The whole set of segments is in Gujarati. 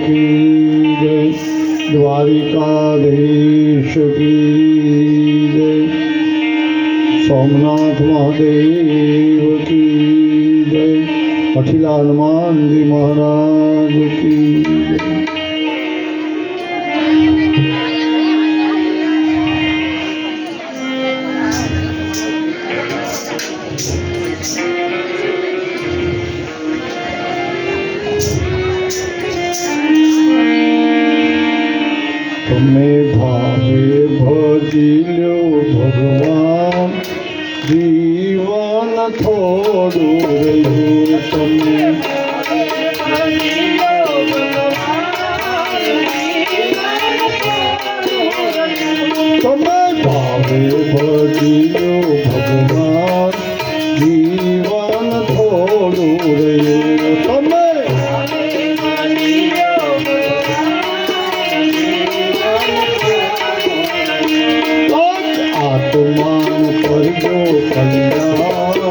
की जय, द्वारिकाधीश की जय, सोमनाथ महादेव की जय, अखिला हनुमान जी महाराज की जय। તમે ભાવે ભજી લો ભગવાન, જીવન થોડું રહ્યું તમે તમે ભાવે ભજી લો ભગવાન, જીવન થોડું રહ્યું તમે આત્માન કરજો કલ્યાણ,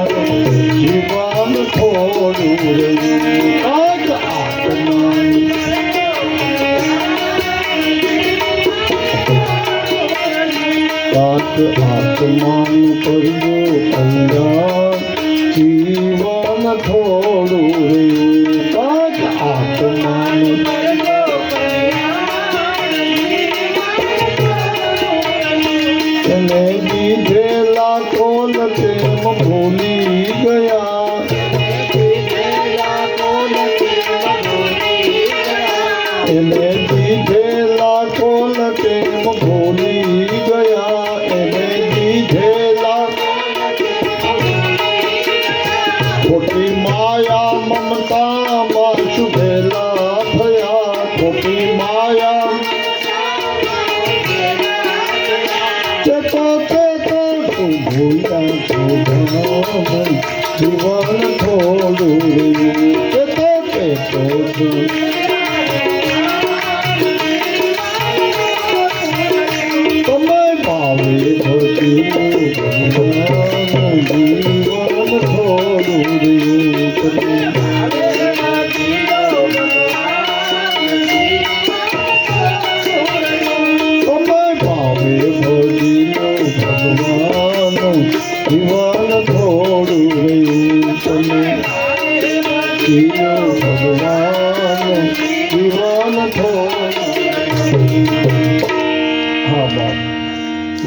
જીવન થોડું રહ્યું આત્માન આત્માન કરજો કલ્યાણ, જીવન થોડું રહ્યું આત્માન એને દીધેલા કોલ તેમ ભૂલી ગયા, એને દીધેલા કોલ તેમ ભૂલી ગયા, એને દીધેલા ખોટી માયા મમતામાં શુભેલા થયા, ખોટી માયા જીવન થોડું તમે ભાવે ભજી જીવન થોડું તમે ભાવે ભજી ભગવાન, જીવન થોડું રહ્યું તમે ભગવાન, જીવન થોડું। હા બાપ,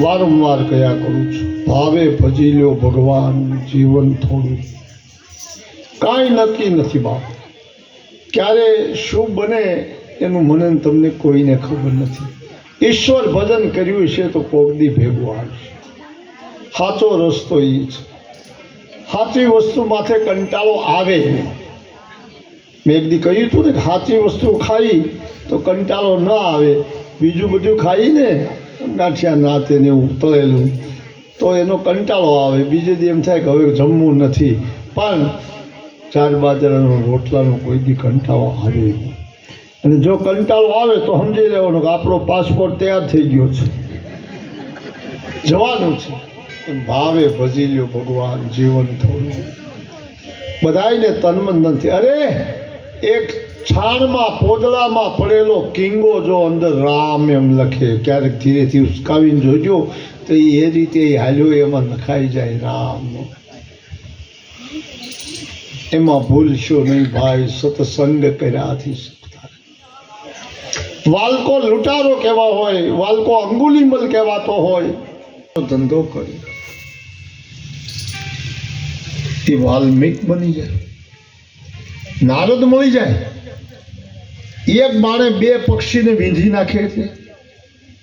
વારંવાર કયા કરું છું, ભાવે ભજી લ્યો ભગવાન, જીવન થોડું। કાંઈ નક્કી નથી બાપ, ક્યારે શું બને એનું મને તમને કોઈને ખબર નથી। ઈશ્વર ભજન કર્યું છે તો કોક દી ભેગું આવશે। સાચો રસ્તો એ છે, સાચી વસ્તુ માથે કંટાળો આવે નહીં। મેં એક દી કહ્યું હતું ને, સાચી વસ્તુ ખાઈ તો કંટાળો ન આવે, બીજું બધું ખાઈને ગાંઠિયા નાતે ને એવું તળેલું તો એનો કંટાળો આવે, બીજે દી એમ થાય કે હવે જમવું નથી। પણ ચાર બાજરાનો રોટલાનો કોઈ દી કંટાળો આવે નહીં। અને જો કંટાળો આવે તો સમજી લેવાનું કે આપણો પાસપોર્ટ તૈયાર થઈ ગયો છે, જવાનું છે। ભાવે ભજી લ્યો ભગવાન, જીવન થોડું। બધાને તનમન નથી। અરે એક છાણમાં પોદળામાં પડેલો કિંગો જો અંદર રામ એમ લખે, ક્યારેક ધીરેથી ઉસકાવીને જોજો તો એ રીતે હાલ્યો એમાં લખાઈ જાય રામ। એમાં ભૂલશો નહીં ભાઈ, સત્સંગ કર્યાથી વાલકો લૂંટારો કેવા હોય, વાલકો અંગુલીમલ કહેવાતો હોય, ધંધો કરે એ વાલ્મીક બની જાય, નારદ મળી જાય। એક બાણે બે પક્ષીને વીંધી નાખે છે।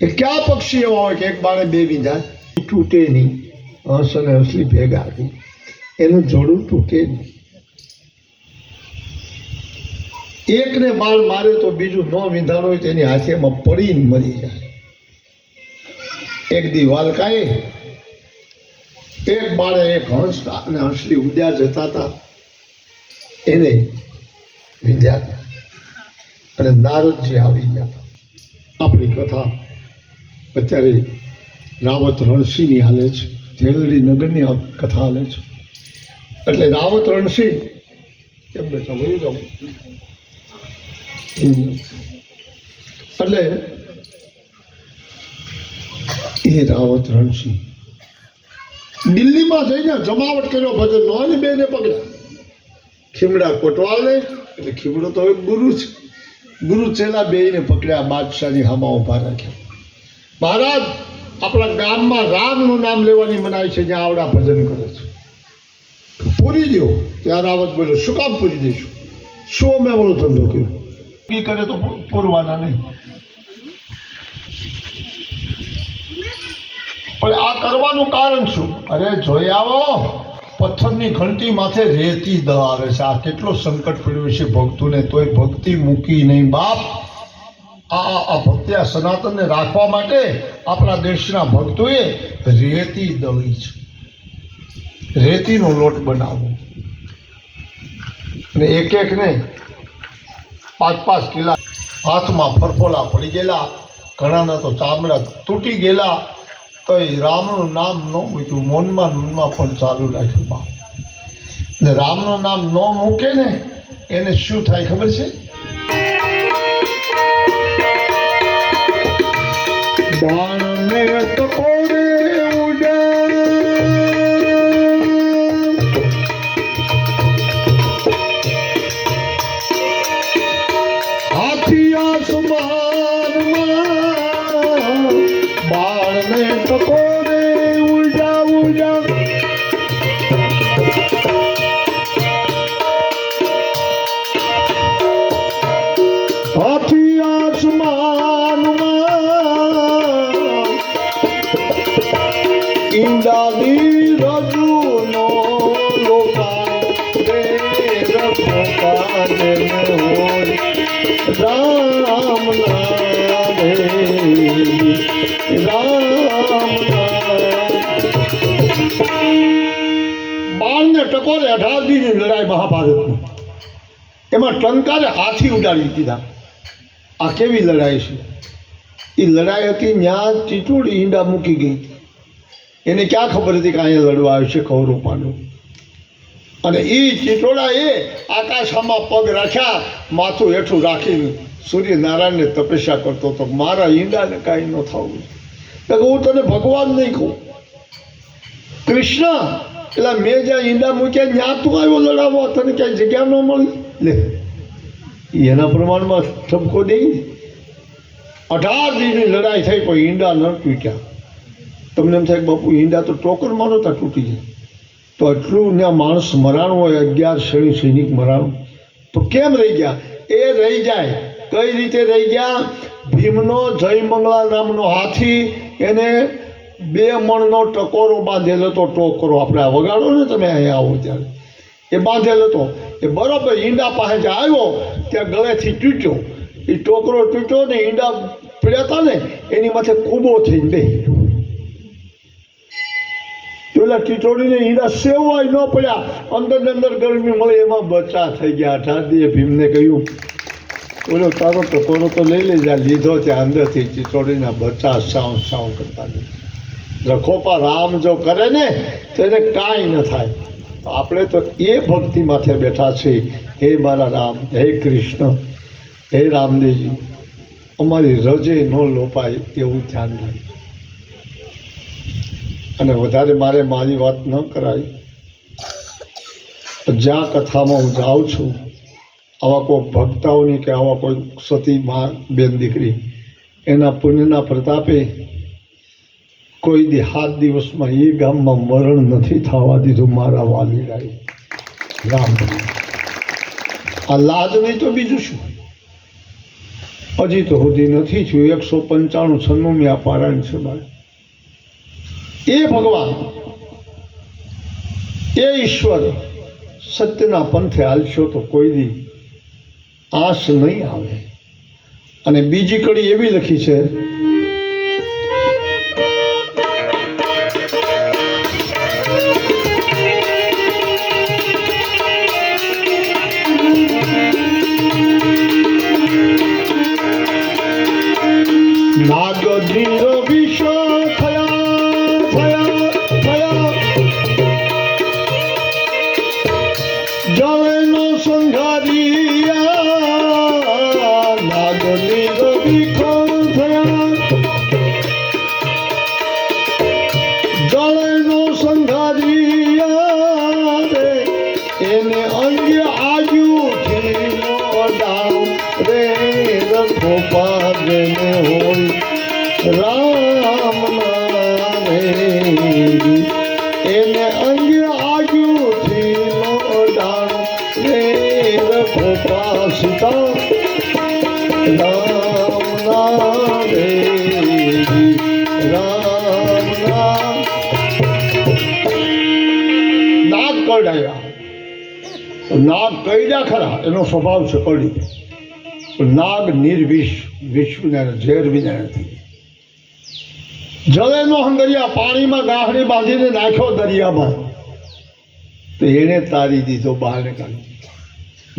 એ ક્યાં પક્ષી એવા હોય કે એક બાણે બે વીંધાય, તૂટે નહીં, હંસ અને હંસલી ભેગા નહીં, એનું જોડું તૂટે નહીં। એકને બાણ મારે તો બીજું ન વીંધાણો હોય તેની હાથેમાં પડીને મરી જાય। એક દી વાલકાએ એક બાળે એક હંસ અને હંસલી ઉડ્યા જતા હતા, એને વિંધ્યા હતા અને નારદજી આવી ગયા હતા। આપણી કથા અત્યારે રાવત રણસિંહની હાલે છે, ઝેલડી નગરની કથા હાલે છે। એટલે રાવત રણસિંહ કેમ બેઠા વયું જાઉં એટલે એ રાવત રણસિંહ દિલ્હીમાં જઈને જમાવટ કર્યો ભજનનો અને બેને પગલા ખીમડા કોટવાલને, એટલે ખીમડો તો હવે ગુરુ છે, ગુરુ ચેલા બેને પકડ્યા, બાદશાહની હામાં ઉભા રાખ્યા. મહારાજ, આપણા ગામમાં રામનું નામ લેવાની મનાઈ છે, જ્યાં આવડા ભજન કરે છે, પૂરી દો. ત્યાં રાવત બોલ્યો, શું કામ પૂરી દઈશું? શું મેં બોલો ધંધો કર્યો? એ કરે તો પૂરવાના નહીં. પણ આ કરવાનું કારણ શું? અરે જોઈ આવો, પથ્થરની ઘંટી માથે રેતી દ આવે છે. આ કેટલો સંકટ પડ્યું છે ભક્તોને, તોય ભક્તિ મૂકી નહીં બાપ. આ ભક્તિ, આ સનાતનને રાખવા માટે આપણા દેશના ભક્તોએ રેતી દળી છે. રેતીનો લોટ બનાવવો અને એક ને 5-5 કિલા હાથમાં ફરફોલા પડી ગયેલા, ઘણાના તો ચામડા તૂટી ગયેલા, તો એ રામનું નામ ન મૂક્યું, મૌનમાં પણ ચાલુ રાખ્યું બાપ. ને રામનું નામ ન મૂકે ને એને શું થાય ખબર છે? બાણને ટકોરે ઉડે, હાથી આસમાનમાં, બાણને ટકોરે ઉડા ઉડા, હાથી આસમાનમાં, ઈંડાની રજૂનો લોકા રે રખોકાને હોય, રામ નામ હે રામ નામ. બાણને ટકોરે 18 દીની લડાઈ મહાભારતની, એમાં ટંકારે હાથી ઉડાડી દીધા. આ કેવી લડાઈ છે? એ લડાઈ હતી ત્યાં ચીટોડી ઈંડા મૂકી ગઈ. એને ક્યાં ખબર હતી કે અહીંયા લડવા આવ્યું છે કૌરવ પાંડવ? અને એ ચીટોડાએ આકાશમાં પગ રાખ્યા, માથું હેઠું રાખીને સૂર્યનારાયણને તપસ્યા કરતો હતો, મારા ઈંડાને કાંઈ ન થવું. તો હું તને ભગવાન નહીં કહું, કૃષ્ણ, એટલે મેં જ્યાં ઈંડા મૂક્યા ત્યાં તું આવ્યો લડાવવા, તને ક્યાંય જગ્યા ન મળી? લે, એના પ્રમાણમાં ઠપકો દઈ. 18 દીની લડાઈ થઈ, પણ ઈંડા ન તૂટ્યા. તમને એમ થાય કે બાપુ ઈંડા તો ટોકરમાં નહોતા તૂટી જાય, તો એટલું ત્યાં માણસ મરાણું હોય, 11 સૈનિક મરાણું, તો કેમ રહી ગયા? એ રહી જાય. કઈ રીતે રહી ગયા? ભીમનો જય મંગળા નામનો હાથી, એને 2 મણનો ટકોરો બાંધેલો હતો. ટોકરો આપણે આ વગાડો ને તમે અહીંયા આવો ત્યારે, એ બાંધેલો હતો. એ બરોબર ઈંડા પાસે જે આવ્યો ત્યાં ગળેથી તૂટ્યો. એ ટોકરો તૂટ્યો ને ઈંડા પડ્યા હતા ને એની માથે કૂબો થઈને બેસી ગયો. પેલા ટીટોડીને ઈંડા સેવાય ન પડ્યા, અંદર ને અંદર ગરમી મળી, એમાં બચા થઈ ગયા. 18 દીએ ભીમને કહ્યું, બોલો તારો ટકોરો તો લઈ લેજા. લીધો ત્યાં અંદરથી ટીટોડીના બચા સાવ સાવ કરતા નહીં. રખોપા રામ જો કરે ને તો એને કાંઈ ન થાય. આપણે તો એ ભક્તિ માથે બેઠા છીએ. હે મારા રામ, હે કૃષ્ણ, હે રામદેવજી, અમારી રજે ન લોપાય એવું ધ્યાન રાખજો. અને વધારે મારે મારી વાત ન કરાય. જ્યાં કથામાં હું જાઉં છું, આવા કોઈ ભક્તાઓની કે આવા કોઈ સતી મા બેન દીકરી, એના પુણ્યના પ્રતાપે કોઈ દી 7 દિવસમાં એ ગામમાં મરણ નથી થવા દીધું મારા વાલીડાએ. રામ, આ લાજ નહીં તો બીજું શું? હજી તો સુધી નથી થયું. 195 આ પારાયણ છે મારે. એ ભગવાન, એ ઈશ્વર સત્યના પંથે હાલશો તો કોઈ દી આશ નહીં આવે. અને બીજી કડી એવી લખી છે, નાગધીર વિષ જળનો સંઘારિયા, નાગધીર વિખ રખો પાજને હોય રામ ના રે એને અંગે આજુથી નો ડાણ રે રખો પાસતા રામ ના રે રામ ના નાગ કરડાયા નાગ કઈડા ખરા એનો સ્વભાવ છે કડી નાગ નિર્વિષ વિશ્વને ઝેર વિના નથી જલે નો હંગરિયા પાણીમાં ગાંહડી બાંધીને નાખ્યો દરિયામાં તો એને તારી દીધો બહાર કાઢી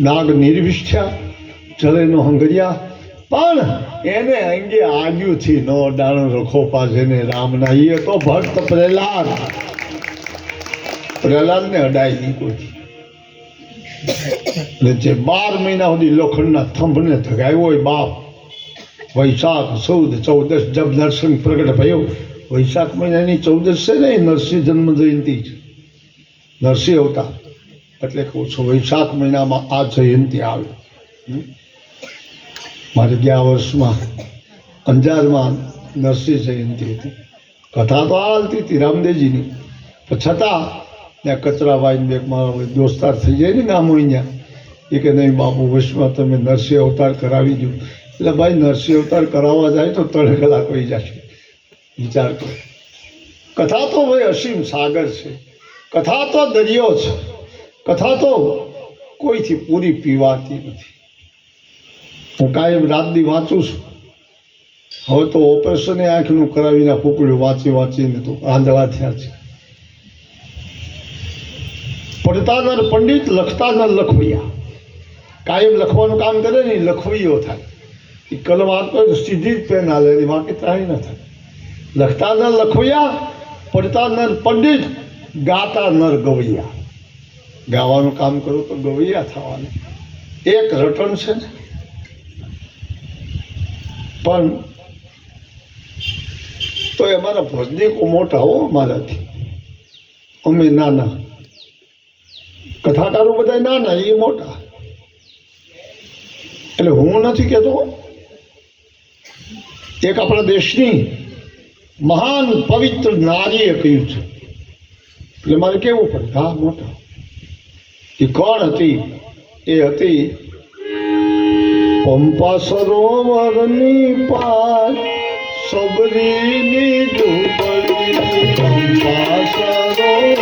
નાગ નિર્વિષ થયા જલે નો હંગરિયા પણ એને અંગે આગુથી નો ડાણો રખો પાસે ને રામના એ તો ભક્ત પ્રહલાદને અડાઈ નહીં કોઈ જે 12 મહિના સુધી લોખંડના થંભને ધગાવ્યો હોય બાપ વૈશાખ 14 જબ નરસિંહ પ્રગટ થયો વૈશાખ મહિનાની 14 છે ને નરસિંહ જન્મ જયંતિ છે નરસિંહ અવતાર એટલે કહું છું વૈશાખ મહિનામાં આ જયંતિ આવે મારે ગયા વર્ષમાં અંજારમાં નરસિંહ જયંતિ હતી કથા તો હાલતી હતી રામદેવજીની પણ છતાં ત્યાં કચરા વાઈને બેગમાં દોસ્તાર થઈ જાય ને ગામો અહીંયા એ કે નહીં બાપુ વિશ્વમાં તમે નરસિંહ અવતાર કરાવી દો એટલે ભાઈ નરસિંહ અવતાર કરાવવા જાય તો 3 કલાક હોઈ જશે વિચાર કરો કથા તો ભાઈ અસીમ સાગર છે કથા તો દરિયો છે કથા તો કોઈથી પૂરી પીવાતી નથી હું કાયમ રાતદી વાંચું છું હવે તો ઓપરેશન આંખનું કરાવીને ફૂકડ્યું વાંચીને તો આંધળા થયા છે પડતા નર પંડિત લખતા નર લખવૈયા કાયમ લખવાનું કામ કરે ને લખવૈયો થાય એ કલમ આપતો સીધી જ પેન હાલે એની વાંકી ત્રાહી ન થાય લખતા નર લખવૈયા પડતા નર પંડિત ગાતા નર ગવૈયા ગાવાનું કામ કરો તો ગવૈયા થવાનું એક રટણ છે ને પણ તો એ અમારા ભજનીકો મોટા હો મારાથી અમે નાના કથાકારો બધા નાના એ મોટા એટલે હું નથી કહેતો એક આપણા દેશની મહાન પવિત્ર નારીએ કહ્યું છે એટલે મારે કેવું પડે હા મોટા એ કોણ હતી એ હતી પંપા સરોવરની પાર સબરીની ઝૂંપડી પંપા સરોવર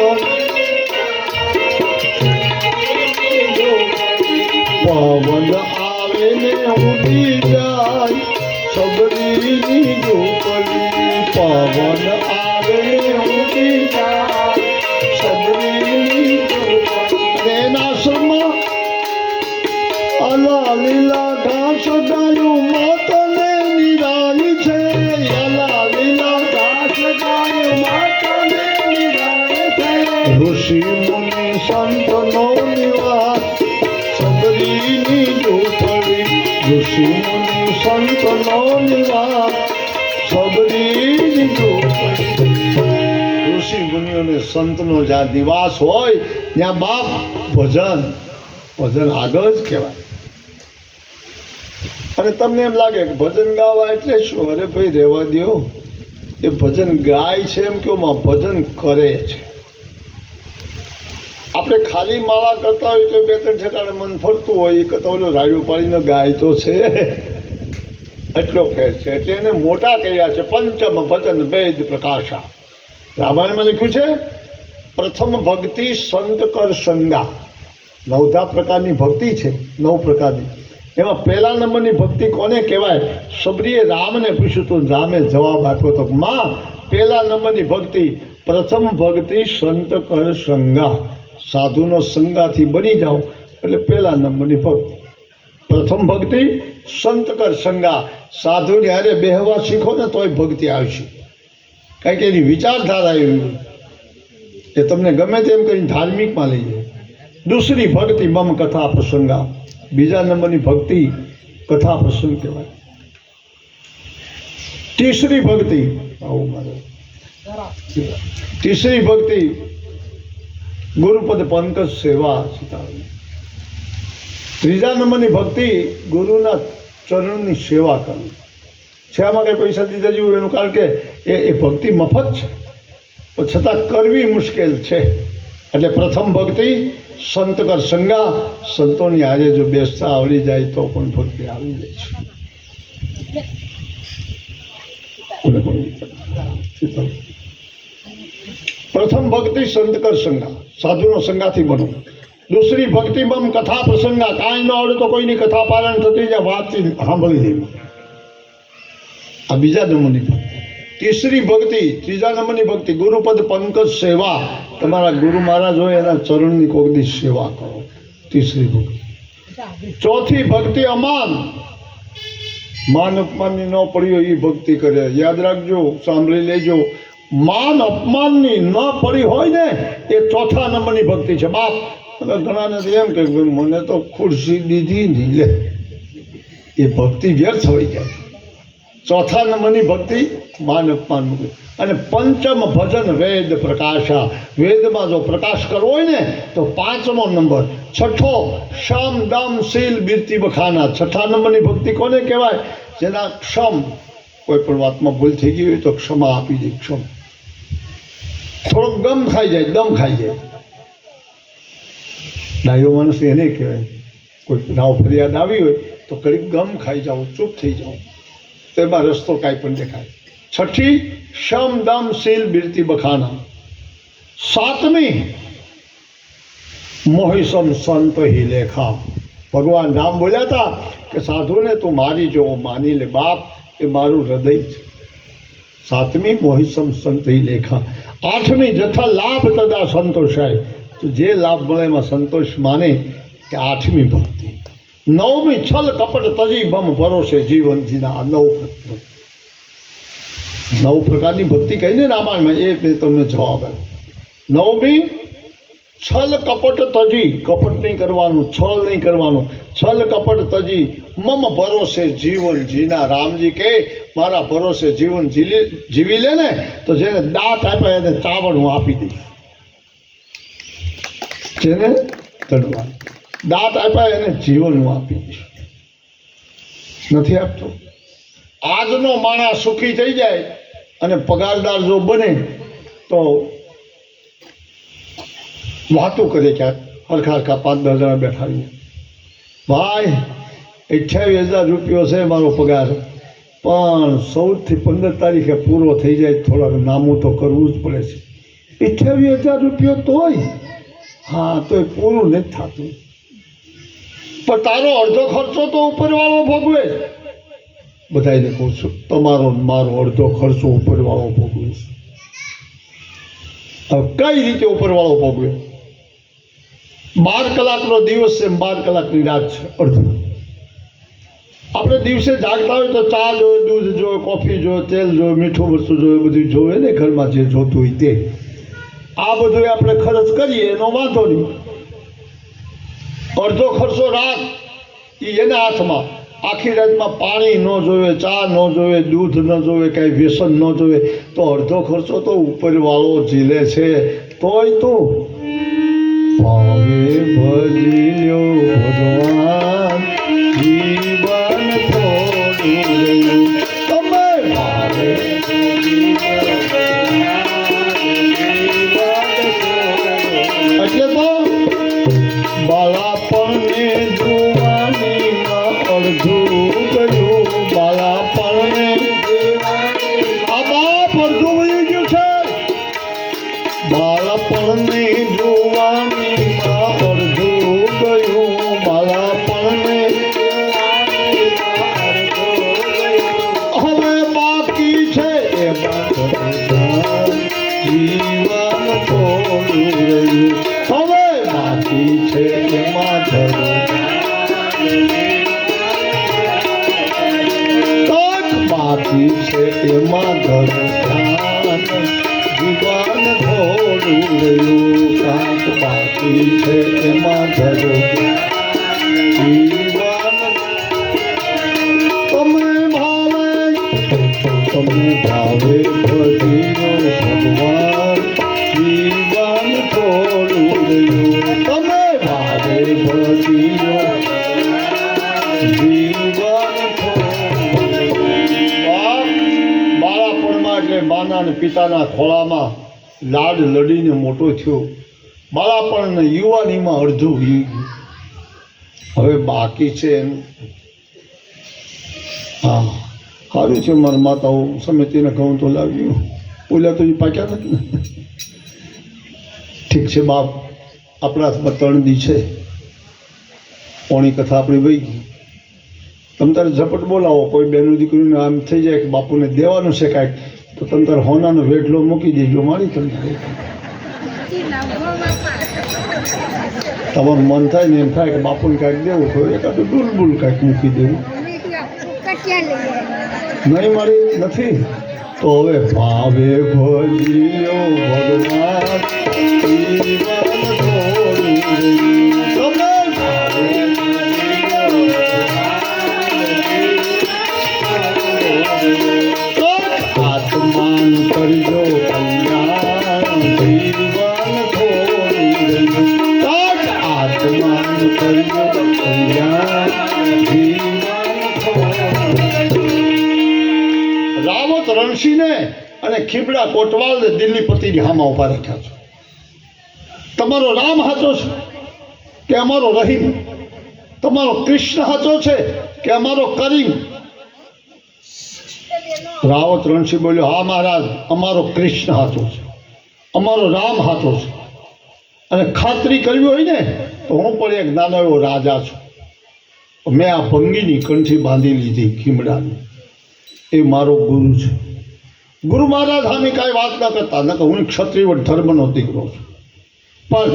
પવન આવે ને ઉડી જાય સબરીની ઝૂંપડી પવન આવે ને ઉડી જાય સબરીની ઝૂંપડી એના સમા અલા લીલા ઘાસ ગાયું માતાને નિરાળી છે અલા લીલા ઘાસ ગાયું માતાને નિરાળી છે ઋષિ મુનિ સંતનો નિવાસ સબરીની ઝૂંપડી ઋષિ મુનિ સંતનો નિવાસ સબરીની ઝૂંપડી ઋષિ મુનિઓને સંતનો જ્યાં નિવાસ હોય ત્યાં બાપ ભજન આગળ જ કહેવાય અને તમને એમ લાગે કે ભજન ગાવા એટલે શું અરે ભાઈ રહેવા દો એ ભજન ગાય છે એમ કે ભજન કરે છે આપણે ખાલી માળા કરતા હોય તો 2-3 ઠેકાણે મન ફરતું હોય એ કરતા ઓલો રાડ્યું પાડીને ગાય તો છે એટલો ફેર છે એટલે એને મોટા કહ્યા છે પંચમ ભજન વેદ પ્રકાશા રામાયણમાં લખ્યું છે પ્રથમ ભક્તિ સંત કર સંગા 9 પ્રકારની ભક્તિ છે 9 પ્રકારની એમાં પહેલા નંબરની ભક્તિ કોને કહેવાય સબરીએ રામને પૂછ્યું તો રામે જવાબ આપ્યો તો માં પહેલા નંબરની ભક્તિ પ્રથમ ભક્તિ સંત કર સંગા સાધુનો સંગાથી બની જાઓ એટલે પહેલા નંબરની ભક્તિ પ્રથમ ભક્તિ સંત કર સંગા સાધુને હારે બેહવા શીખો ને તોય ભક્તિ આવશે કારણ કે એની વિચારધારા એવી એ તમને ગમે તેમ કરીને ધાર્મિકમાં લઈ જાય दूसरी भक्ति मम कथा प्रसंगा बीजा नंबर की भक्ति कथा प्रसंग कहवाय तीसरी भक्ति गुरुपद पंकज सेवा सीता तीजा नंबर की भक्ति गुरुना ચરણની સેવા કરવી છે. આમાં કંઈ પૈસા દીધા જેવું એનું કારણ કે એ ભક્તિ મફત છે, પણ છતાં કરવી મુશ્કેલ છે. એટલે પ્રથમ ભક્તિ સંત કર સંગા, સંતોની હારે જો બેસતા આવડી જાય તો પણ ભક્તિ આવી જાય છે. પ્રથમ ભક્તિ સંત કર સંગા, સાધુનો સંગાથી બનો. દૂસરી ભક્તિ બમ કથા પ્રસંગા, કાંઈ ન આવડે તો કોઈની કથા પાલન થતી જાય, વાતચીત સાંભળી દેવી. આ બીજા નંબરની ભક્તિ. तीसरी भक्ति, तीजा नंबर की भक्ति गुरुपद पंकज सेवा, तमारा गुरु महाराज हो एना चरण की कोई दी सेवा करो, तीसरी भक्ति। चौथी भक्ति अमान, मान अपमान न पड़ी हो भक्ति करे, याद रखो, सांभળી लेजो, मान अपमान न पड़ी हो ने ये चौथा नंबर की भक्ति है। बाप घना ने एम के मने तो खुर्शी दीधी नहीं ले, ये भक्ति व्यर्थ हो जाए। चौथा नंबर की भक्ति मान अपमान। અને પંચમ ભજન વેદ પ્રકાશા, વેદમાં જો પ્રકાશ કરવો હોય ને તો પાંચમો નંબર. છઠ્ઠો શમ દમ શીલ બિરતી બખાના, છઠ્ઠા નંબરની ભક્તિ કોને કહેવાય? જેના ક્ષમ, કોઈ પણ વાતમાં ભૂલ થઈ ગઈ હોય તો ક્ષમા આપી દે. ક્ષમ થોડોક ગમ ખાઈ જાય, દમ ખાઈ જાય, ડાયો માણસ એને કહેવાય. કોઈ નાવ ફરિયાદ આવી હોય તો કડીક ગમ ખાઈ જાઓ, ચૂપ થઈ જાઓ, તો એમાં રસ્તો કાંઈ પણ દેખાય. छठी शम दम शील बिरती बखाना। सातवीं मोहिसम संत ही लेखा। भगवान राम बोल्या था कि साधु ने तू मारी जो मानी ले बाप, ये मारू हृदय। सातवीं मोहिसम संत ही लेखा। आठवीं जथा लाभ तदा संतोष है, तो जे लाभ मिले में संतोष माने कि आठवीं भक्ति। नवमी छल कपट तजी बम भरोसे जीवन जीना। नव प्रकार, नव प्रकार की भक्ति कही ने रामायण में, एक तमने जवाब है। नवमी छल कपट तजी, कपट नहीं करवानु, छल नहीं करवानु, छल कपट तजी मम भरोसे जीवन जीना। राम जी के मारा भरोसे जीवन जीवी ले ने तो जेने दांत आपे एने चावड़ हूँ आपी दी, जेने तड़वा दांत आपे एने जीवन हूँ आपी दी, नहीं आपतो। આજનો માણસ સુખી થઈ જાય અને પગારદાર જો બને તો વાતો કરે કે હરખા હરખા 5-10 જણા બેઠા રહીએ, ભાઈ 28,000 રૂપિયો છે મારો પગાર, પણ 14થી 15 તારીખે પૂરો થઈ જાય, થોડાક નામું તો કરવું જ પડે છે. 28,000 રૂપિયો તોય હા તોય પૂરું નથી થતું, પણ તારો અડધો ખર્ચો તો ઉપરવાળો ભોગવે. બધાને કહું છું, તમારો મારો અડધો ખર્ચો ઉપરવાળો ભોગવે છે. હવે કઈ રીતે ઉપરવાળો ભોગવે? 12 કલાકનો દિવસ છે, 12 કલાકની રાત છે, અડધું. આપણે દિવસે જાગતા હોય તો ચા જોઈએ, દૂધ જોઈએ, કોફી જોઈએ, તેલ જોઈએ, મીઠું મરચું જોઈએ, બધું જોઈએ ને ઘરમાં જે જોતું હોય તે. આ બધું આપણે ખર્ચ કરીએ એનો વાંધો નહીં. અડધો ખર્ચો રાત એ એના હાથમાં. આખી રાતમાં પાણી ન જોવે, ચા ન જોવે, દૂધ ન જોવે, કાંઈ વ્યસન ન જોવે, તો અડધો ખર્ચો તો ઉપરવાળો ઝીલે છે. તોય તો ભાવે ભજ્યો ભગવાન જીવન થોડું, તમે ભાવે એટલે તો બાળાપણને જોવાનીમાં અડધું ગયું, બાળાપણને આ બાપ અડધું વયું ગયું છે. બાળાપણને જોવાનીમાં અડધું ગયું, બાળાપણને હવે બાકી છે એમાં જીવન થોડું રહ્યું, હવે બાકી છે એમાં બાકી છે એમાં ધન જીવન થોડું રહ્યું, કાંક બાકી છે એમાં ધન જીવન. તમે ભાવે ભજીનો ભગવાન જીવન થોડું રહ્યું, તમે ભાવે ભજીનો જીવન માતાના અને પિતાના ખોળામાં લાડ લડીને મોટો થયો. બાળાપણ અને યુવાનીમાં અડધું વી ગયું. હવે બાકી છે એનું. હા, સારું છે મારા માતાઓ સમિતિને કહું તો લાવ્યું. ઓલા તો એ પાક્યા નથી ને. ઠીક છે બાપ, આપણા હાથમાં 3 દી છે. પોણી કથા આપણી વહી ગઈ. તમે તારે ઝપટ બોલાવો. કોઈ બેનું દીકરીને આમ થઈ જાય કે બાપુને દેવાનું છે કાંઈક, તો તમે તારે હોનાનો વેઠલો મૂકી દેજો. મારી તમને તમારું મન થાય ને એમ થાય કે બાપુને કાંઈક દેવું તો એકાદું ડુલબુલ કાંઈક મૂકી દેવું. નહીં મારી નથી તો હવે ભાવે ભજ્યો ભગવાન આત્માન કરજો કલ્યાણ જીવન થોડું. આત્માન કરજો કલ્યાણ જીવન થોડું. રાવત રણસિંહને અને ખીબડા કોટવાલને દિલ્હીપતિની હામાં ઉભા રાખ્યા છે. તમારો રામ હાચો છે કે અમારો રહીમ? તમારો કૃષ્ણ હાચો છે કે અમારો કરીમ? રાવત રણસિંહ બોલ્યો, હા મહારાજ, અમારો કૃષ્ણ હાચો છે, અમારો રામ હાચો છે. અને ખાતરી કરવી હોય ને તો હું પણ એક નાનો એવો રાજા છું. મેં આ ભંગીની કંઠી બાંધી લીધી ખીમડાની. એ મારો ગુરુ છે. ગુરુ મહારાજ સામે કાંઈ વાત ના કરતા, ન કે હું ક્ષત્રિય ધર્મનો દીકરો છું. પણ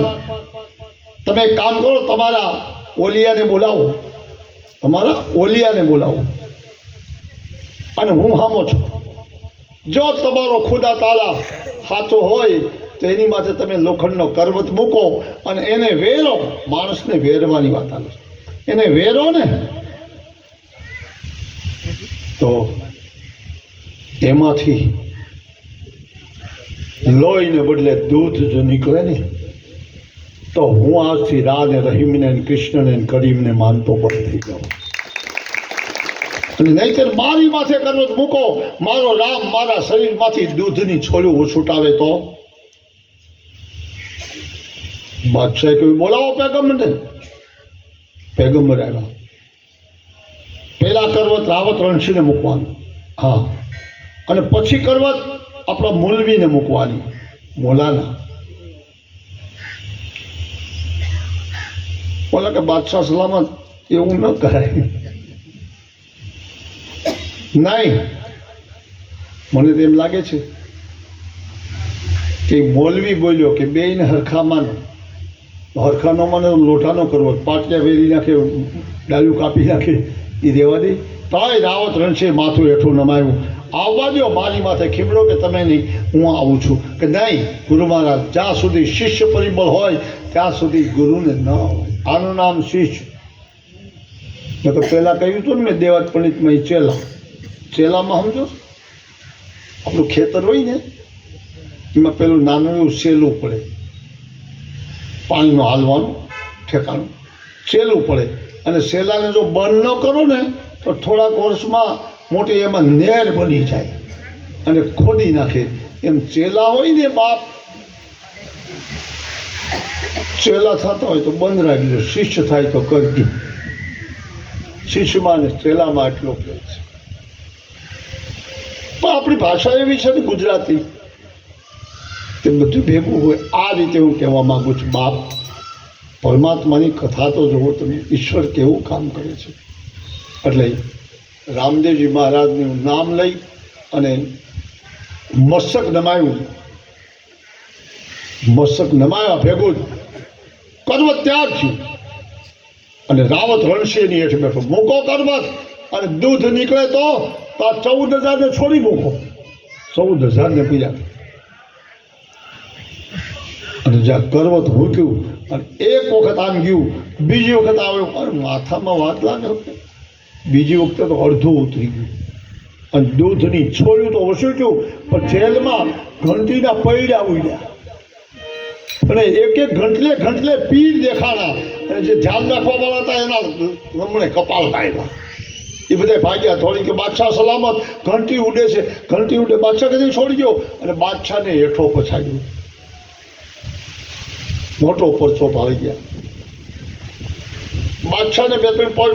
તમે એક કામ કરો, તમારા ઓલિયાને બોલાવો, તમારા ઓલિયાને બોલાવો અને હું સામો છું. જો તમારો ખુદા તાલા સાચો હોય તો એની માથે તમે લોખંડનો કરવત મૂકો અને એને વેરો. માણસને વેરવાની વાત આવે છે. એને વેરો ને તો એમાંથી લોહીને બદલે દૂધ જો નીકળે ને તો હું આજથી રાને રહીમને કૃષ્ણને કરીમને માનતો પણ થઈ જાઉં. અને નહીંતર મારી માથે કરવત મૂકો, મારો રામ મારા શરીરમાંથી દૂધની છોલું છૂટાવે તો બાદશાહ કહ્યું, બોલાવો પેગમ્બરને. પેગમ્બર આવ્યા. પહેલા કરવત રાવત રણસિંહને મૂકવાનું, હા, અને પછી કરવત આપણા મૂલવીને મૂકવાની, મોલાના. બોલે કે બાદશાહ સલામત, એવું ન કરાય. નહીં, મને તો એમ લાગે છે કે મોલવી બોલ્યો કે બેયને હરખા માનો. હરખાનો માને લોઢાનો કરવો, પાટિયા વેરી નાખે, ડાળું કાપી નાખે, એ દેવા દે. તોય રાવત રણસિંહ માથું હેઠું નમાયું. આવવા દો મારી માથે ખીમડો કે તમે નહીં, હું આવું છું. કે નહીં ગુરુ મહારાજ, જ્યાં સુધી શિષ્ય પરિબળ હોય ત્યાં સુધી ગુરુને ન હોય. આનું નામ શિષ્ય. મેં તો પહેલાં કહ્યું હતું ને, મેં દેવાત પંડિતમાં એ ચેલામાં સમજો, આપણું ખેતર હોય ને એમાં પેલું નાનું એવું સેલું પડે, પાણીનું હાલવાનું ઠેકાણું સેલું પડે. અને સેલાને જો બંધ ન કરો ને તો થોડાક વર્ષમાં મોટી એમાં નેર બની જાય અને ખોદી નાખે. એમ ચેલા હોય ને બાપ, ચેલા થતા હોય તો બંધ રાખજો, શિષ્ય થાય તો કરજો. શિષ્યમાં ને ચેલામાં એટલો ફેર છે. પણ આપણી ભાષા એવી છે ને ગુજરાતી, તે બધું ભેગું હોય. આ રીતે હું કહેવા માગું છું, બાપ પરમાત્માની કથા તો જુઓ તમે, ઈશ્વર કેવું કામ કરે છે. એટલે રામદેવજી મહારાજનું નામ લઈ અને મસ્તક નમાયું. મસ્તક નમાયા ભેગું જ કરવત ત્યાગ થયું અને રાવત રણસિંહની હેઠ બેઠો. મૂકો કરવત અને દૂધ નીકળે તો 14,000ને છોડી મૂકો. 14,000ને પીયા. અને જ્યાં કરવત મૂક્યું અને એક વખત આમ ગયું, બીજી વખત આવ્યું, અને માથામાં વાત લાગે. બીજી વખતે તો અડધું ઉતરી ગયું અને દૂધની છોડ્યું તો વસૂટ્યું, પણ જેલમાં ઘંટીના પૈડા ઉડ્યા અને એક એક ઘંટલે પીર દેખાણા. અને જે ધ્યાન રાખવા વાળા હતા એના રમણે કપાળ કાઢ્યા. એ બધા ભાગ્યા. થોડી કે બાદશાહ સલામત, ઘંટી ઉડે છે, ઘંટી ઉડે. બાદશાહ કદી છોડી ગયો અને બાદશાહને હેઠો પછાડ્યો. મોટો પરચો પાડી ગયા. બાદશાહને 2-3 પગ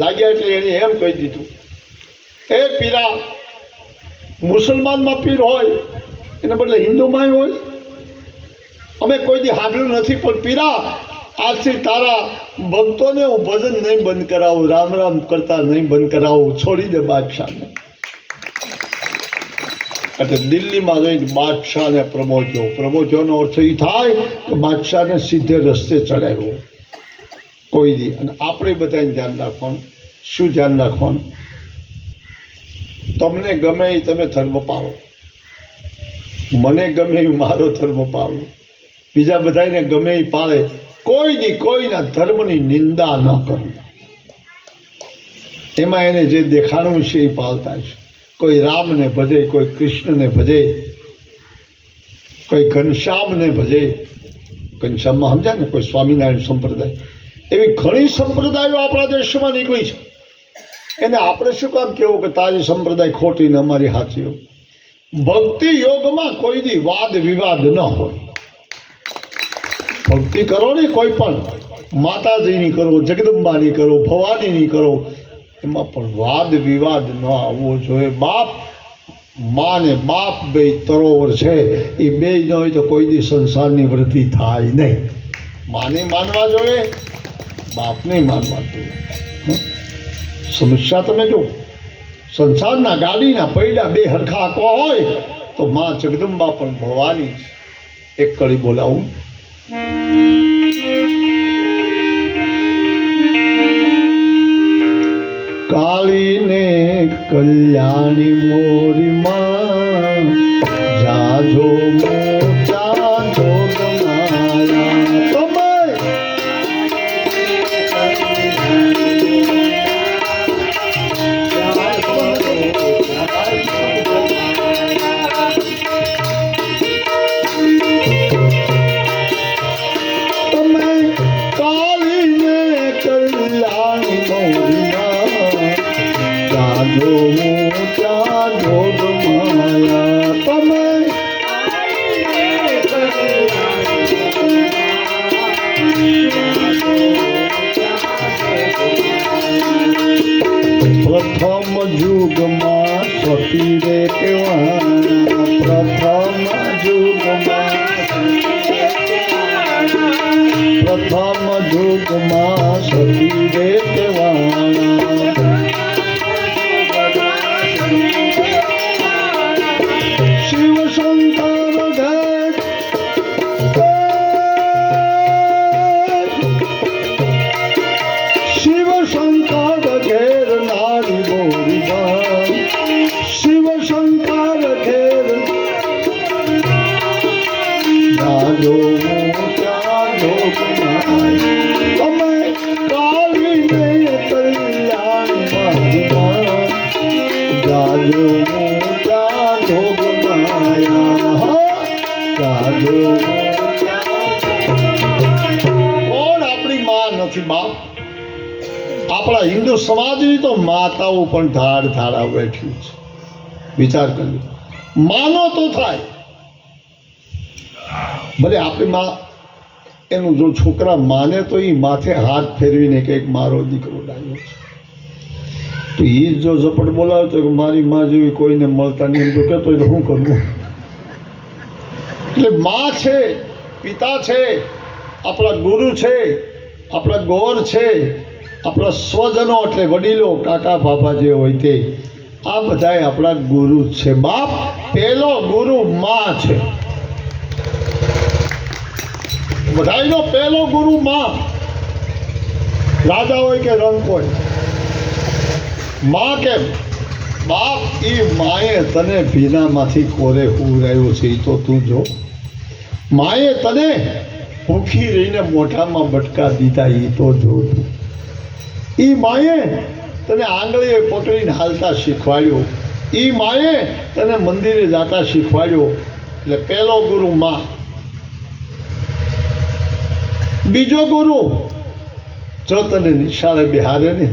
લાગ્યા એટલે એને એમ કહી દીધું, એ પીરા, મુસલમાનમાં પીર હોય એના બદલે હિન્દુમાં હોય. અમે કોઈ દી સાંભળ્યું નથી, પણ પીરા, આજથી તારા ભક્તોને હું ભજન નહીં બંધ કરાવું, રામ રામ કરતા નહીં બંધ કરાવું, છોડી દે બાદશાહને. એટલે દિલ્હીમાં જઈને બાદશાહને પ્રમોદ્યોનો અર્થ એ થાય કે બાદશાહને સીધે રસ્તે ચડાવ્યો કોઈ દી. અને આપણે બધાને ધ્યાન રાખવાનું. શું ધ્યાન રાખવાનું? તમને ગમે એ તમે ધર્મ પાળો, મને ગમે એ મારો ધર્મ પાળો, બીજા બધાને ગમે એ પાળે. કોઈ દી કોઈના ધર્મની નિંદા ન કરવી. એમાં એને જે દેખાણું છે એ પાળતા છે. કોઈ રામને ભજે, કોઈ કૃષ્ણને ભજે, કોઈ ઘનશ્યામને ભજે. ઘનશ્યામમાં સમજાય ને, કોઈ સ્વામિનારાયણ સંપ્રદાય. એવી ઘણી સંપ્રદાયો આપણા દેશમાં નીકળી છે. એને આપણે શું કામ કહેવું કે તારી સંપ્રદાય ખોટી ને અમારી સાચી? ભક્તિ યોગમાં કોઈ દી વાદ વિવાદ ન હોય. ભક્તિ કરો ને કોઈ પણ, માતાજીની કરો, જગદંબાની કરો, ભવાનીની કરો, એમાં પણ વાદ વિવાદ ન આવવો જોઈએ. બાપ મા ને બાપ બે તરોવર છે, એ બે ન હોય તો કોઈ દી સંસારની વૃદ્ધિ થાય નહીં. માને માનવા જોઈએ, બાપને માનવા જોઈએ. સમસ્યા તમે જો, સંસારના ગાડીના પૈડા બે હરખા આંકવા હોય તો માં જગદંબા પણ ભવાની છે. એક કડી બોલાવું. કાળીને કલ્યાણી મોરી માં, જાજો મોટા જોગમાયા. તમે કાળીને કલ્યાણી મોરી પ્રથમ યુગમાં સતી રે કેવાના. પ્રથમ યુગમાં સતી રે કેવાના. શિવ શંકર ઘર, શિવ શંકર ઘેર નારી બોરી બાઈ. શિવ શંકર ઘેર રાજો મોટા જોગમાય. તમે કાળીને કલ્યાણ માં, રાજો મોટા જોગમાયા. રાજો કોણ આપણી માં નથી બાપ? આપણા હિન્દુ સમાજની તો માતાઓ પણ ધાડ ધાડા બેઠી છે. વિચાર કર્યો, માનો તો થાય. ભલે આપણી માં, એનું જો છોકરા માને તો એ માથે હાથ ફેરવીને કંઈક મારો દીકરો ડાયો છે. તો એ જો ઝપટ બોલાવે તો મારી માં જેવી કોઈને મળતા નહીં, તો કહેતો હોય તો શું કરવું? એટલે માં છે, પિતા છે, આપણા ગુરુ છે, આપણા ગોર છે, આપણા સ્વજનો એટલે વડીલો, કાકા બાપા જે હોય તે, આ બધાય આપણા ગુરુ છે. બાપ પહેલો ગુરુ માં છે. બધાયનો પહેલો ગુરુ માં. રાજા હોય કે રંક હોય, માં કેમ? બાપ એ માએ તને ભીનામાંથી કોરે ઉરાયો છે, એ તો તું જો. માએ તને ભૂખી રહીને મોઢામાં બટકા દીધા, એ તો જો. એ માએ તને આંગળીએ પકડીને હાલતા શીખવાડ્યો. એ માએ તને મંદિરે જાતા શીખવાડ્યો. એટલે પહેલો ગુરુ માં. બીજો ગુરુ જો તને નિશાળે બિહારે ને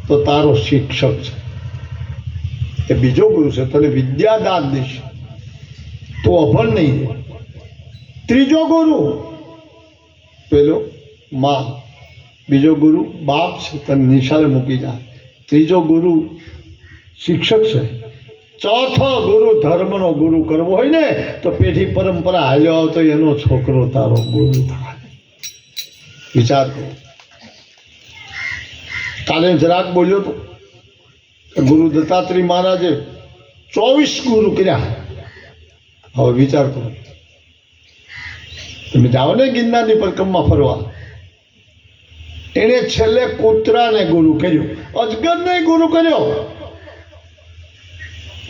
તો તો તારો શિક્ષક છે, એ બીજો ગુરુ છે, તને વિદ્યાદાન દેશે, તો અભણ નહીં રહે. ત્રીજો ગુરુ પેલો માં, બીજો ગુરુ બાપ છે, તને નિશાળે મૂકી જાય. ત્રીજો ગુરુ શિક્ષક છે. ચોથો ગુરુ ધર્મનો ગુરુ કરવો હોય ને તો પેઢી પરંપરા હાલ્યો આવતો એનો છોકરો તારો ગુરુ થાય. વિચાર કરો. કાલે જરાક બોલ્યો તો ગુરુ દત્તાત્રેય મહારાજે 24 ગુરુ કર્યા. હવે વિચાર કરો, તમે જાઓ ને ગિરનારની પરિક્રમા ફરવા, એણે છેલ્લે કૂતરાને ગુરુ કર્યો, અજગરને ગુરુ કર્યો.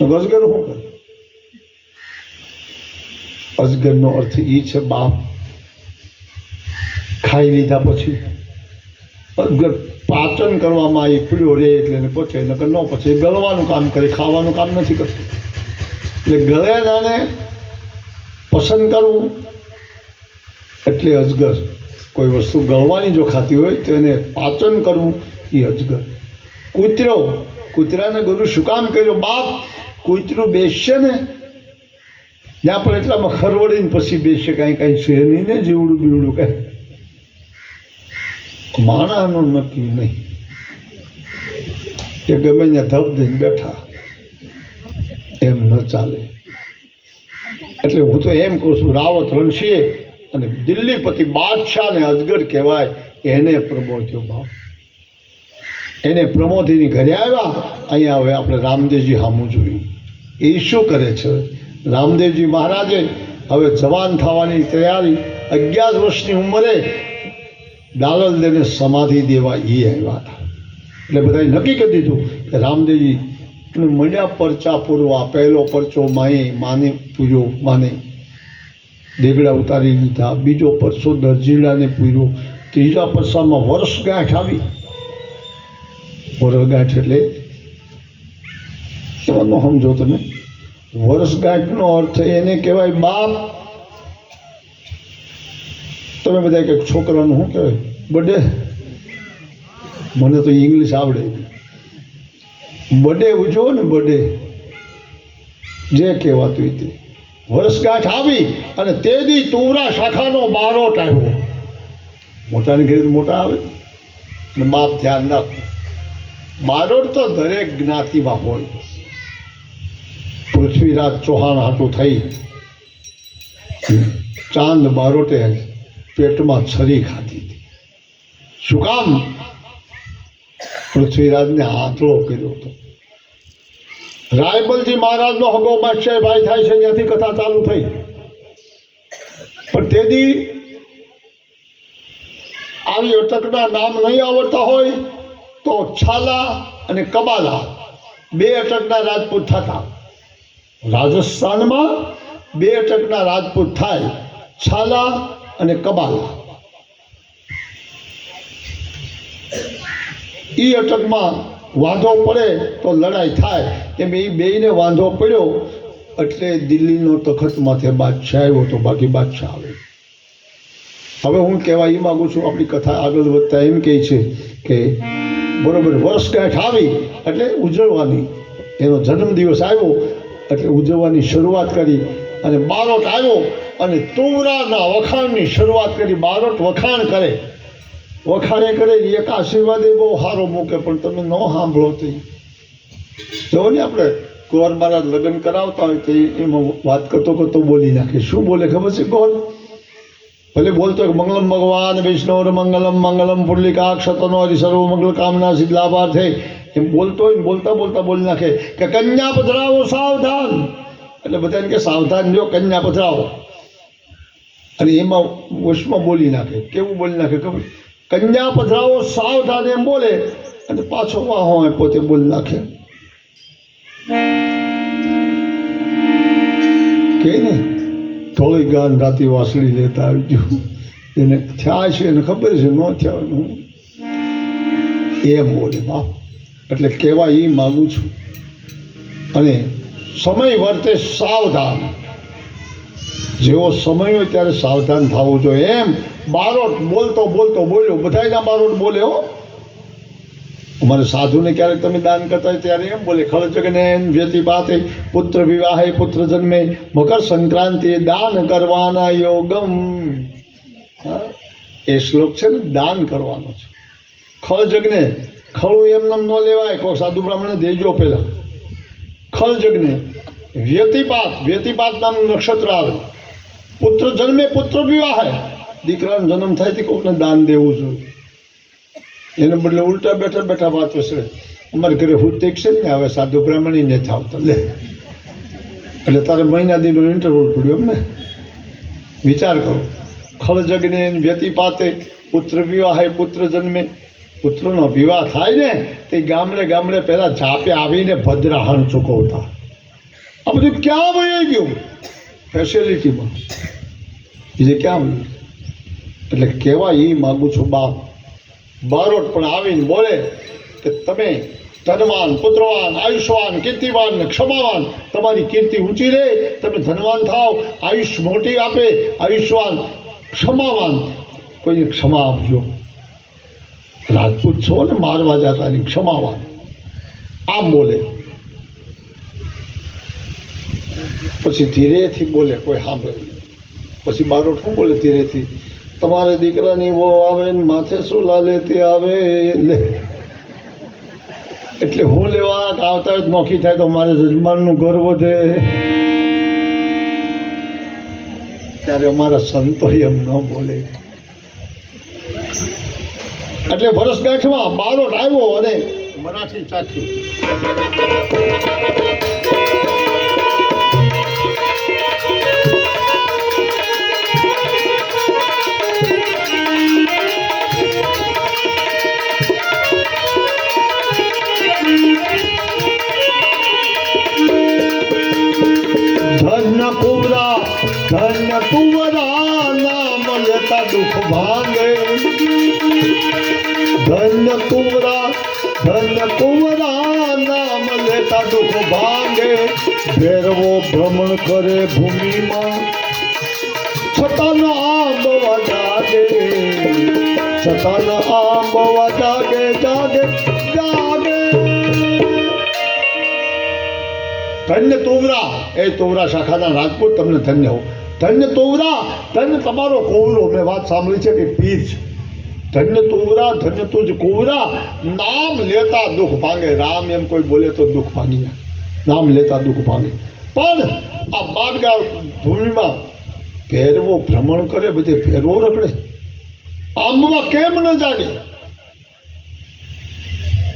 અજગર શું કરે? અજગરનો અર્થ એ છે બાપ. ખાઈ લીધા પછી અજગર પાચન કરવામાં એ પીળો રે એટલે એને પચે, નકર ન પચે. ગળવાનું કામ કરે, ખાવાનું કામ નથી કરતું. એટલે ગળેલાને પસંદ કરવું એટલે અજગર. કોઈ વસ્તુ ગળવાની જો ખાતી હોય તો એને પાચન કરવું એ અજગર. કૂતરાને ગુરુ શું કામ કર્યો? બાપ કૂતરું બેસશે ને જ્યાં પણ એટલામાં ખરવડીને પછી બેસશે, કાંઈ કાંઈ છે નહીં ને જીવડું બીવડું કાંઈ. માણાનું નક્કી નહીં, કે ગમે ત્યાં ધબ દઈને બેઠા, એમ ન ચાલે. એટલે હું તો એમ કહું છું, રાવત રણસીએ અને દિલ્હીપતિ બાદશાહને અજગર કહેવાય, એને પ્રમોદ્યો ભાવ. એને પ્રમોદીની ઘરે આવ્યા. અહીંયા હવે આપણે રામદેવજી સામું જોયું એ શું કરે છે. રામદેવજી મહારાજે હવે જવાન થવાની તૈયારી, 11 વર્ષની ઉંમરે દાલલદેને સમાધિ દેવા એ આવ્યા હતા. એટલે બધાએ નક્કી કરી દીધું કે રામદેવજી મળ્યા પરચા પૂરવા. પહેલો પરચો માને પૂર્યો, માને દેગડા ઉતારી લીધા. બીજો પરચો દરજીડાને પૂર્યો. ત્રીજા પરસામાં વર્ષગાંઠ આવી. વર્ષગાંઠ એટલે એવાનો સમજો તમે. વર્ષગાંઠનો અર્થ એને કહેવાય બાપ. તમે બધા કંઈક છોકરાનું શું કહેવાય? બર્થડે. મને તો ઇંગ્લિશ આવડે. બર્થડે ઉજવો ને, બર્થડે જે કહેવાતું તે. વર્ષગાંઠ આવી અને તે દી તુવરા શાખાનો બારોટ આવ્યો. મોટાની ઘરે મોટા આવે ને બાપ ધ્યાન રાખો. બારોટ તો દરેક જ્ઞાતિમાં હોય. પૃથ્વીરાજ ચૌહાણ હાટું થઈ ચાંદ બારોટે પેટમાં છરી ખાધી હતી. શું કામ? પૃથ્વીરાજને આંતળો કર્યો હતો. રાયબલજી મહારાજનો હગો માસ્ય ભાઈ થાય છે, ત્યાંથી કથા ચાલુ થઈ. પણ તેથી આવી અટકના નામ નહીં આવડતા હોય તો છાલા અને કબાલા 2 અટકના રાજપૂત થતા. રાજસ્થાનમાં 2 અટકના રાજપૂત થાય, છાલા અને કબાલા. એ અટકમાં વાંધો પડે તો લડાઈ થાય. કેમ એ બેયને વાંધો પડ્યો એટલે દિલ્હીનો તખત માથે બાદશાહ આવ્યો તો, બાકી બાદશાહ આવે. હવે હું કહેવા એ માગું છું, આપણી કથા આગળ વધતા એમ કહે છે કે બરોબર વર્ષગાંઠ આવી એટલે ઉજવવાની, એનો જન્મદિવસ આવ્યો એટલે ઉજવવાની શરૂઆત કરી. અને બારોટ આવ્યો અને તુવરાના વખાણની શરૂઆત કરી. બારોટ વખાણ કરે, વખાણે કરે. એક આશીર્વાદ એ બહુ સારો મૂકે, પણ તમે ન સાંભળો તો જો ને આપણે કુંવર મહારાજ લગ્ન કરાવતા હોય તો એમાં વાત કરતો બોલી નાખે. શું બોલે ખબર છે? કોણ ભલે બોલતો મંગલમ ભગવાન વિષ્ણુ મંગલમ મંગલમ પુંડલીકાક્ષતનો સર્વ મંગલ કામના સિદ્ધ લાભાર્થે, એમ બોલતો હોય ને બોલતા બોલતા બોલી નાખે કે કન્યા પધરાવો સાવધાન. એટલે બધાને કે સાવધાન જો, કન્યા પધરાવો. અને એમાં વશમાં બોલી નાખે. કેવું બોલી નાખે ખબર? કન્યા પધરાવો સાવધાન એમ બોલે અને પાછો વાહો પોતે બોલી નાખે. કે ને થોડી ગાન રાતી વાસળી લેતા આવી ગયું. એને થયા છે એને ખબર છે, ન થયા એમ બોલે બાપ. એટલે કહેવા એ માગું છું. અને સમય વર્તે સાવધાન. જેવો સમય હોય ત્યારે સાવધાન થવું જોઈએ. એમ બારોટ બોલતો બોલતો બોલ્યો. બધાયના બારોટ બોલે હો, અમારે સાધુને ક્યારેક તમે દાન કરતા હોય ત્યારે એમ બોલે, ખળજગને વ્યતિપાતે પુત્ર વિવાહે પુત્ર જન્મે મકર સંક્રાંતિ દાન કરવાના યોગમ. હા, એ શ્લોક છે ને, દાન કરવાનો છે. ખળજગને, ખળું એમને ન લેવાય, કોઈ સાધુ બ્રાહ્મણે દેજો પેલા. ખળજગને વ્યતિપાત, વ્યતિપાત નામનું નક્ષત્ર આવે. પુત્ર જન્મે પુત્ર વિવાહે, દીકરાનો જન્મ થાય તે કોઈને દાન દેવું જોઈએ. એને બદલે ઉલટા બેઠા બેઠા વાતો છે. અમારે ઘરે હું છે ને હવે સાધુ બ્રાહ્મણી નથી આવતા, લે એટલે તારે મહિના દીનો ઇન્ટરવ્યુ પડ્યો એમ ને. વિચાર કરો, ખળજગને વ્યતિપાતે પુત્ર વિવાહે પુત્ર જન્મે, પુત્રનો વિવાહ થાય ને તે ગામડે ગામડે પહેલા જાપે આવીને ભદ્રાહણ ચૂકવતા. આ બધું ક્યાં વહી ગયું? ફેસિલિટીમાં બીજે ક્યાં વહ્યું? એટલે કહેવા એ માગું છું, બાપ બારોટ પણ આવીને બોલે કે તમે ધનવાન પુત્રવાન આયુષ્યવાન કીર્તિવાન ને ક્ષમાવાન, તમારી કીર્તિ ઊંચી રહે, તમે ધનવાન થાવ, આયુષ્ય મોટી આપે, આયુષ્યવાન ક્ષમાવાન, કોઈને ક્ષમા આપજો. રાજપૂત છો ને, મારવા જતા ની ક્ષમાવાન, આમ બોલે. પછી ધીરેથી બોલે, કોઈ સાંભળે. પછી બારોટ શું બોલે ધીરેથી? તમારે દીકરાની વો આવે ને માથે શું લાલેતી આવે, એટલે હું લેવા આવતા જ નોખી થાય તો મારે જજમાનનું ઘર વધે. ત્યારે અમારા સંતો એમ ન બોલે. એટલે વર્ષગાંઠમાં બારોટ આવ્યો અને મરાઠી ચાખ્યું. ધન્ય કુવરા ધન્ય કુવરા નામ લેતા દુઃખ ભાંગે. ધન્ય કુવરા ધન્ય કુવરા નામ લેતા દુઃખ ભાંગે. ભેરવો ભ્રમણ કરે ભૂમિમાં છતાં આંબવા જાગે, છતાં આંબવા જાગે જાગે જાગે. ધન્ય તુવરા, એ તુવરા શાખાના રાજપૂત તમને ધન્ય હો. ધન્ય તુવરા, ધન્ય તમારો કોવરો. મેં વાત સાંભળી છે કે પીર છે. ધન્ય તુવરા ધન્ય તુજ કોવરા, નામ લેતા દુઃખ ભાંગે. રામ એમ કોઈ બોલે તો દુઃખ ભાંગી જાય, નામ લેતા દુઃખ ભાંગે. પણ આ બાદગાર ભૂમિમાં ભેરવો ભ્રમણ કરે, બધે ભેરવો રખડે. આંબમાં કેમ ન જાગે?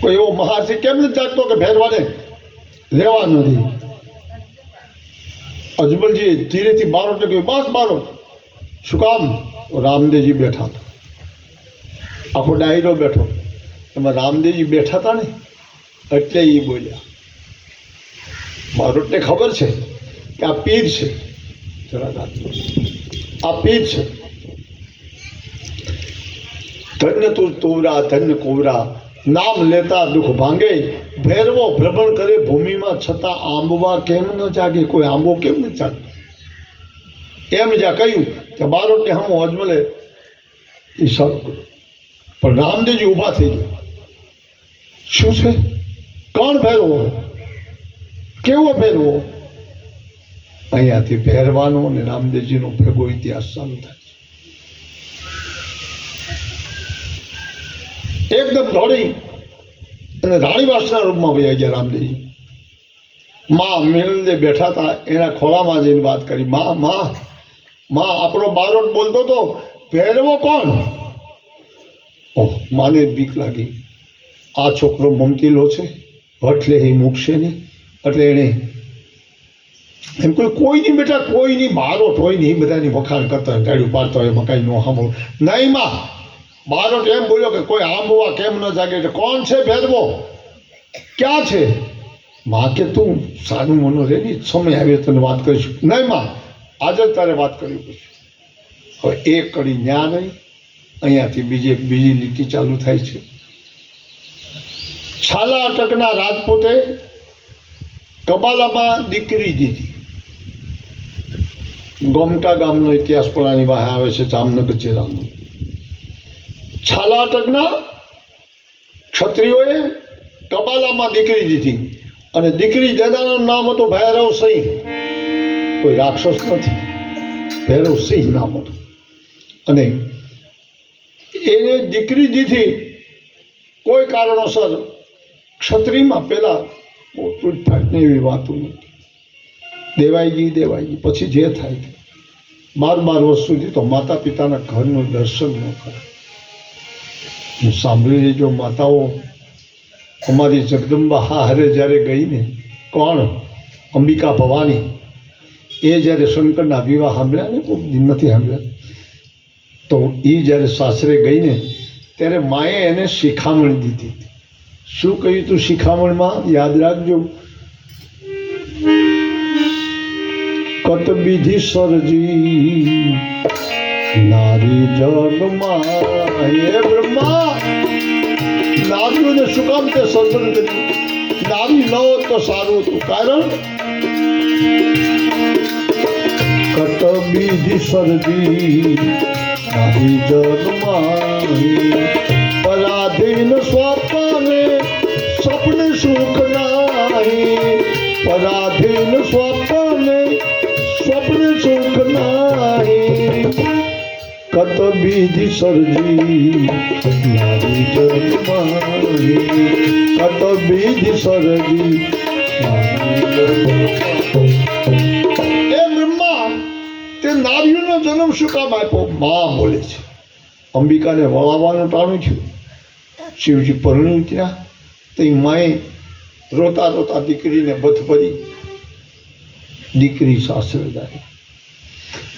કોઈ એવો મહાશી કેમ ન જાગતો કે ભેરવાને લેવા નથી? અજમલજી ધીરેથી બારોટને કહ્યું, બસ બારોટ. શું કામ? રામદેવજી બેઠા હતા, આખો ડાયરો બેઠો. એમાં રામદેવજી બેઠા હતા ને એટલે એ બોલ્યા. બારોટને ખબર છે કે આ પીર છે, જરા આ પીર છે. ધન્ય તું તુવરા ધન્ય કોવરા, નામ લેતા દુઃખ ભાંગે. ભેરવો ભ્રમણ કરે ભૂમિમાં છતાં આંબવા કેમ ન જાગે? કોઈ આંબો કેમ ન જાગે? એમ જ્યાં કહ્યું કે બારોટને હમ અજમલે ઈશારો કર્યો. પણ રામદેવજી ઊભા થઈ ગયા. શું છે? કોણ ભેરવો? કેવો ભેરવો? અહીંયાથી ભેરવાનો અને રામદેવજીનો ભેગો ઇતિહાસ ચાલુ થાય છે. એકદમ દોડી અને રાણીવાસના રૂપમાં વહી ગયા રામદેવજી. માં મેલદે બેઠા હતા, એના ખોળામાં જઈને વાત કરી. માં માં માં આપણો બારોટ બોલતો તો ભેરવો કોણ? ઓહ, માને બીક લાગી. આ છોકરો મમતીલો છે, હઠ લે એ મૂકશે નહીં. એટલે એણે એમ કોઈ નહીં બેટા, કોઈ નહીં, બારોટ હોય નહીં, બધાની વખાણ કરતા હોય, ગાડું પાડતા હોય, એમાં કાંઈ ન સાંભળો નહીં. માં બારોટ એમ બોલ્યો કે કોઈ આંબવા કેમ ન જાગે? એટલે કોણ છે ભેરવો? ક્યાં છે? માં કે તું સારું મનો રે ની, સમય આવે તને વાત કરીશું. નહીં માં, આજે જ તારે વાત કરવી પડશે. હવે એક કડી ન્યા રહી, અહીંયાથી બીજી લીટી ચાલુ થાય છે. છાલા અટકના રાજપૂતે કબાલામાં દીકરી દીધી. ગોમટા ગામનો ઇતિહાસ પણ આની બહાર આવે છે, જામનગર જિલ્લાનો. છાલા અટકના ક્ષત્રિયોએ કબાલામાં દીકરી દીધી અને દીકરી દાદાનું નામ હતું ભૈરવ સિંહ. કોઈ રાક્ષસ નથી, ભૈરવ સિંહ નામ હતું. અને એને દીકરી દીધી, કોઈ કારણોસર ક્ષત્રિયમાં પેલા તૂટફાટની એવી વાતો નથી. દેવાઈ ગઈ પછી જે થાય 12 વર્ષ સુધી તો માતા પિતાના ઘરનું દર્શન ન કરે. સાંભળી લેજો માતાઓ, અમારી જગદંબા હારે જ્યારે ગઈ ને, કોણ? અંબિકા ભવાની, એ જ્યારે શંકરના વિવાહ સાંભળ્યા ને, કોઈ દિન નથી સાંભળ્યા, તો એ જ્યારે સાસરે ગઈ ને ત્યારે માએ એને શિખામણ દીધી. શું કહ્યું તું શિખામણમાં? યાદ રાખજો. કત વિધિ સરજી નારી જગમાં, હે બ્રહ્મા, નારીઓને શું કામ તે સર્જન કર્યું? નારી ન હોત તો સારું હતું. કારણ કત વિધિ સરજી નારી જગમાં, પરાધીન સ્વપ્ને સ્વપ્ન સુખ નાહી, પરાધીન સ્વપ્ને સ્વપ્ન સુખ નાહી, કત વિધિ સરજી નારી જગમાહી, કત વિધિ સરજી નારી જગમાહી. એ બ્રહ્મા, તે નારીઓનો જન્મ શું કામ આપ્યો? માં બોલે છે. અંબિકાને વળાવવાનું ટાણું થયું. શિવજી પરણ્યું ત્યાં તો એ માએ રોતા રોતા દીકરીને બધ ભરી. દીકરી સાસરે જાય.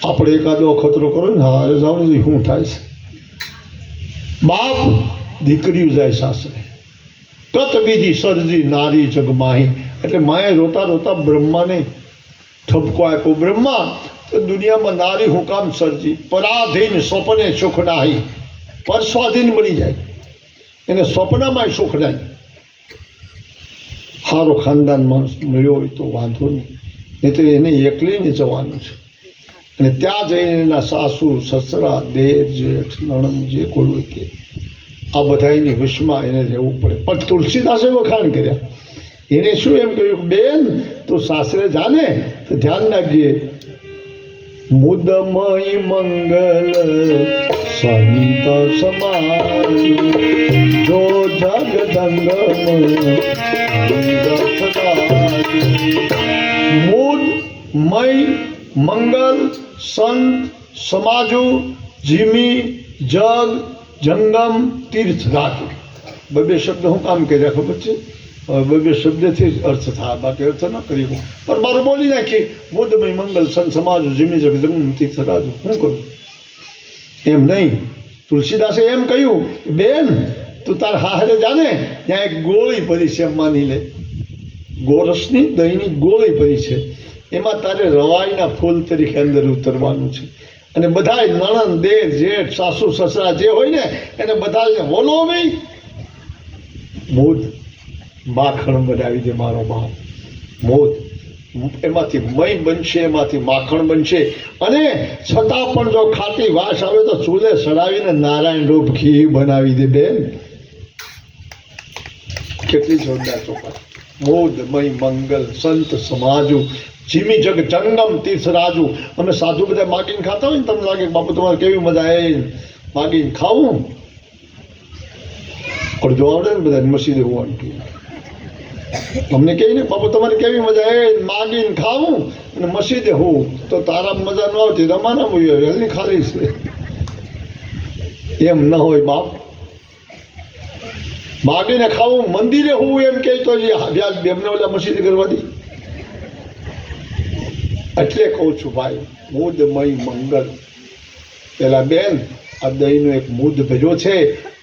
આપણે એકાદો ખતરો કરો ને, હા જાવ ને, શું થાય છે? બાપ દીકરીઓ જાય સાસરે. કત વિધિ સરજી નારી જગમાહી, એટલે માએ રોતા રોતા બ્રહ્માને ઠપકો આપ્યો. બ્રહ્મા, તો દુનિયામાં નારી હું કામ સર્જી? પરાધીન સ્વપ્ને સુખ નાહી, પરસ્વાધીન બની જાય, એને સ્વપ્નમાં સુખ નહીં. સારો ખાનદાન માણસ મળ્યો હોય તો વાંધો નહીં, નહીં તો એને એકલીને જવાનું છે. અને ત્યાં જઈને એના સાસુ સસરા દેર જેઠ નણંદ જે કોઈ હોય તે આ બધાની વશમાં એને રહેવું પડે. પણ તુલસીદાસે વખાણ કર્યા. એને શું એમ કહ્યું? બેન, તું સાસરે જાને તો ધ્યાન રાખજે, મુદમય મંગલ સંત સમાજ, જો જગદંગમ મુદમય મંગલ સંત સમાજુ જીમી જગ જંગમ તીર્થ રાજુ. બે શબ્દ હું કામ કર્યા ખબર છે? બે શબ્દથી જ અર્થ થાય, બાકી અર્થ ન કરી. પણ મારું બોલી નાખી, મુદમય મંગલ સંત સમાજુ જીમી જગ જંગમ તીર્થ રાજુ. શું કરું? એમ નહીં. તુલસીદાસે એમ કહ્યું, બેન, તું તાર હારે જાને, ત્યાં એક ગોળી પડી છે, માની લે, ગોરસની દહીંની ગોળી પડી છે, એમાં તારે રવાઈના ફૂલ તરીકે અંદર ઉતરવાનું છે. અને બધા નણંદ દેર જેઠ સાસુ સસરા જે હોય ને એને બધાને બોલો ભાઈ, મોદ માખણ બનાવી દે મારો બાપ. મોદ એમાંથી મય બનશે, એમાંથી માખણ બનશે. અને છતાં પણ જો ખાટી વાસ આવે તો ચૂલે સડાવીને નારાયણ રૂપ ઘી બનાવી દે. બેન, કેટલી જોરદાર ચોપાટ. મોદમય મંગલ સંત સમાજુ જીમી જગ જંગમ તીર્થ રાજુ. અમે સાધુ બધા માગીને ખાતા હોય ને, તમને લાગે બાપુ તમારે કેવી મજા આવે માગીને ખાવું? અડધો આવડે ને બધા મસીદે હોવાનું. અમને કહે ને બાપુ તમારે કેવી મજા આવે માગીને ખાવું અને મસીદે હોવું, તો તારા મજા ન આવતી, રમાના હોય હલની ખાલી છે. એમ ન હોય બાપ. માગીને ખાવું, મંદિરે હોવું એમ કહે તો વ્યાજ એમને ઓલા મસીદે કરવા દે. એટલે કહું છું ભાઈ, મુદમય મંગલ. પેલા બેન, આ દહીંનો એક મુદ ભર્યો છે,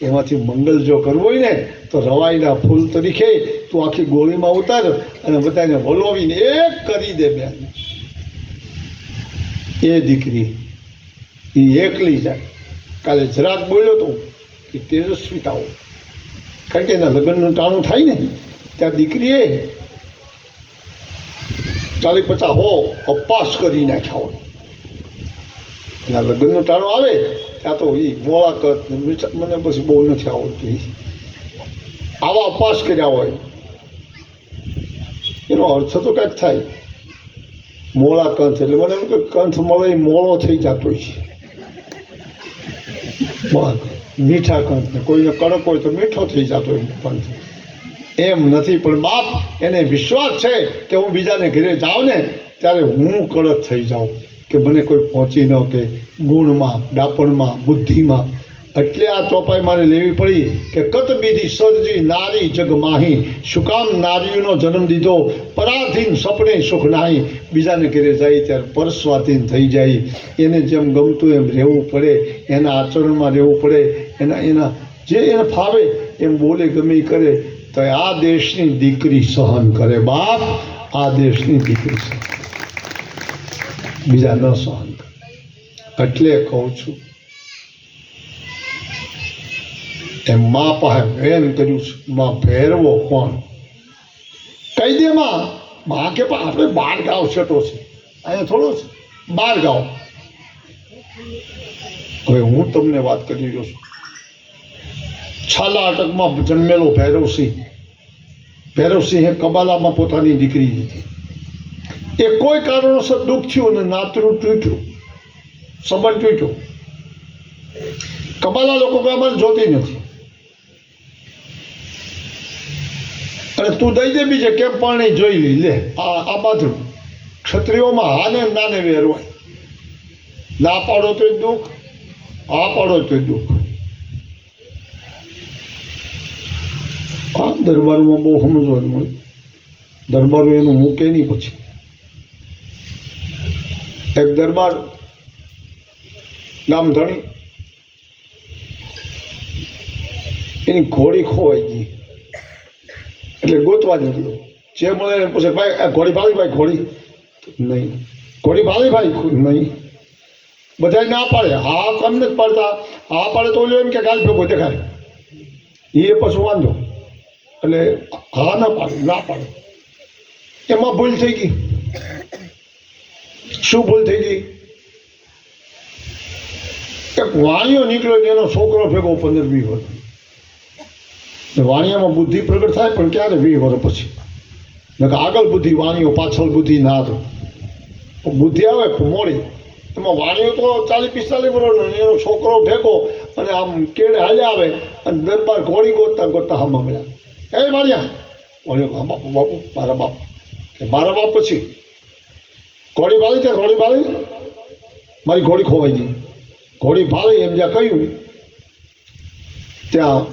એમાંથી મંગલ જો કરવું હોય ને તો રવાઈના ફૂલ તરીકે તું આખી ગોળીમાં ઉતાર અને બધાને વલોવીને એક કરી દે. બેન, એ દીકરી એ એકલી જાય. કાલે જરાક બોલ્યો તો કે તેજસ્વીતાઓ, કારણ કે એના લગ્નનું ટાણું થાય ને ત્યાં દીકરીએ 40-50 હો અપાસ કરી નાખ્યા હોય. એના લગ્નનું ટાણું આવે ત્યાં તો એ મોળાકત મને પછી બહુ નથી આવડતું. આવા ઉપવાસ કર્યા હોય એનો અર્થ તો કંઈક થાય. મોળા કંથ એટલે મને એમ કે કંથ મળે એ મોળો થઈ જતો છે. મીઠા કંથ ને કોઈને કડક હોય તો મીઠો થઈ જતો હોય કંથ. એમ નથી, પણ બાપ એને વિશ્વાસ છે કે હું બીજાને ઘરે જાઉં ને ત્યારે હું કડક થઈ જાઉં, કે મને કોઈ પહોંચી ન કે ગુણમાં, ડાપણમાં, બુદ્ધિમાં. એટલે આ ચોપાઈ મારે લેવી પડી કે કત બીધી સર્જી નારી જગ માહી, શું કામ નારીઓનો જન્મ દીધો, પરાધીન સપને સુખ નાહી. બીજાને ઘરે જાય ત્યારે પરસ્વાધીન થઈ જાય. એને જેમ ગમતું એમ રહેવું પડે, એના આચરણમાં રહેવું પડે, એના જે એને ફાવે એમ બોલે, ગમે એ કરે. તો આ દેશની દીકરી સહન કરે બાપ, આ દેશની દીકરી સહન, બીજા ન સહન કરે. એટલે કહું છું એમ મા પાસે વેન કર્યું છે, માં ભેરવો કોણ કહી દે. માં કે આપણે 12 ગાંવ છેટો છે, અહીંયા થોડો છે 12 ગાંવ. હવે હું તમને વાત કરી રહ્યો છું. છાલા અટકમાં જન્મેલો ભૈરવસિંહ, ભૈરવસિંહે કબાલામાં પોતાની દીકરી દીધી. એ કોઈ કારણોસર દુઃખ થયું અને નાતરું તૂટ્યું, સંબંધ તૂટ્યો. કબાલા લોકો કે અમારે જોતી નથી, અને તું દઈ દે બીજે કેમ પણ જોઈ લી. લે આ બાજુ ક્ષત્રિયોમાં હાને નાને વેર હોય. ના પાડો તો દુઃખ, હા પાડો તો દુઃખ. હા, દરબારમાં બહુ સમજવાનું હોય. દરબારો એનું મૂકે નહીં. પછી એક દરબાર ગામ ધણી, એની ઘોડી ખોવાઈ ગઈ. એટલે ગોતવા નીકળ્યો. જે મળે એને પૂછે, ભાઈ આ ઘોડી ભાળી, ભાઈ ઘોડી નહીં, ઘોડી ભાળી ભાઈ નહીં. બધા ના પાડે, હા કેમ નથી પાડતા, હા પાડે તો એમ કે કાલ ભેગો દેખાય. એ પછી વાંધો. એટલે હા ના પાડે, ના પાડે. એમાં ભૂલ થઈ ગઈ. શું ભૂલ થઈ ગઈ? એક વાણિયો નીકળ્યો, એનો છોકરો ભેગો 15-20 વર્ષ. વાણિયામાં બુદ્ધિ પ્રગટ થાય પણ ક્યારે 20 વર્ષ પછી. આગળ બુદ્ધિ વાણીઓ, પાછળ બુદ્ધિ ના તો બુદ્ધિ આવે મોડી. એમાં વાણીઓ તો 40-45 વર્ષનો, એનો છોકરો ભેગો અને આમ કેળે હાલ્યા આવે અને દરબાર ઘોડી ગોતતા ગોતતા હામાં મળ્યા. એ વાણિયા, વાણિયો હા બાપુ, બાપુ મારા બાપ. કે મારા બાપ પછી ઘોડી ભાળી ત્યાં ઘોડી ભાળી, મારી ઘોડી ખોવાઈ ગઈ. ઘોડી ભાળી એમ જ્યાં કહ્યું ત્યાં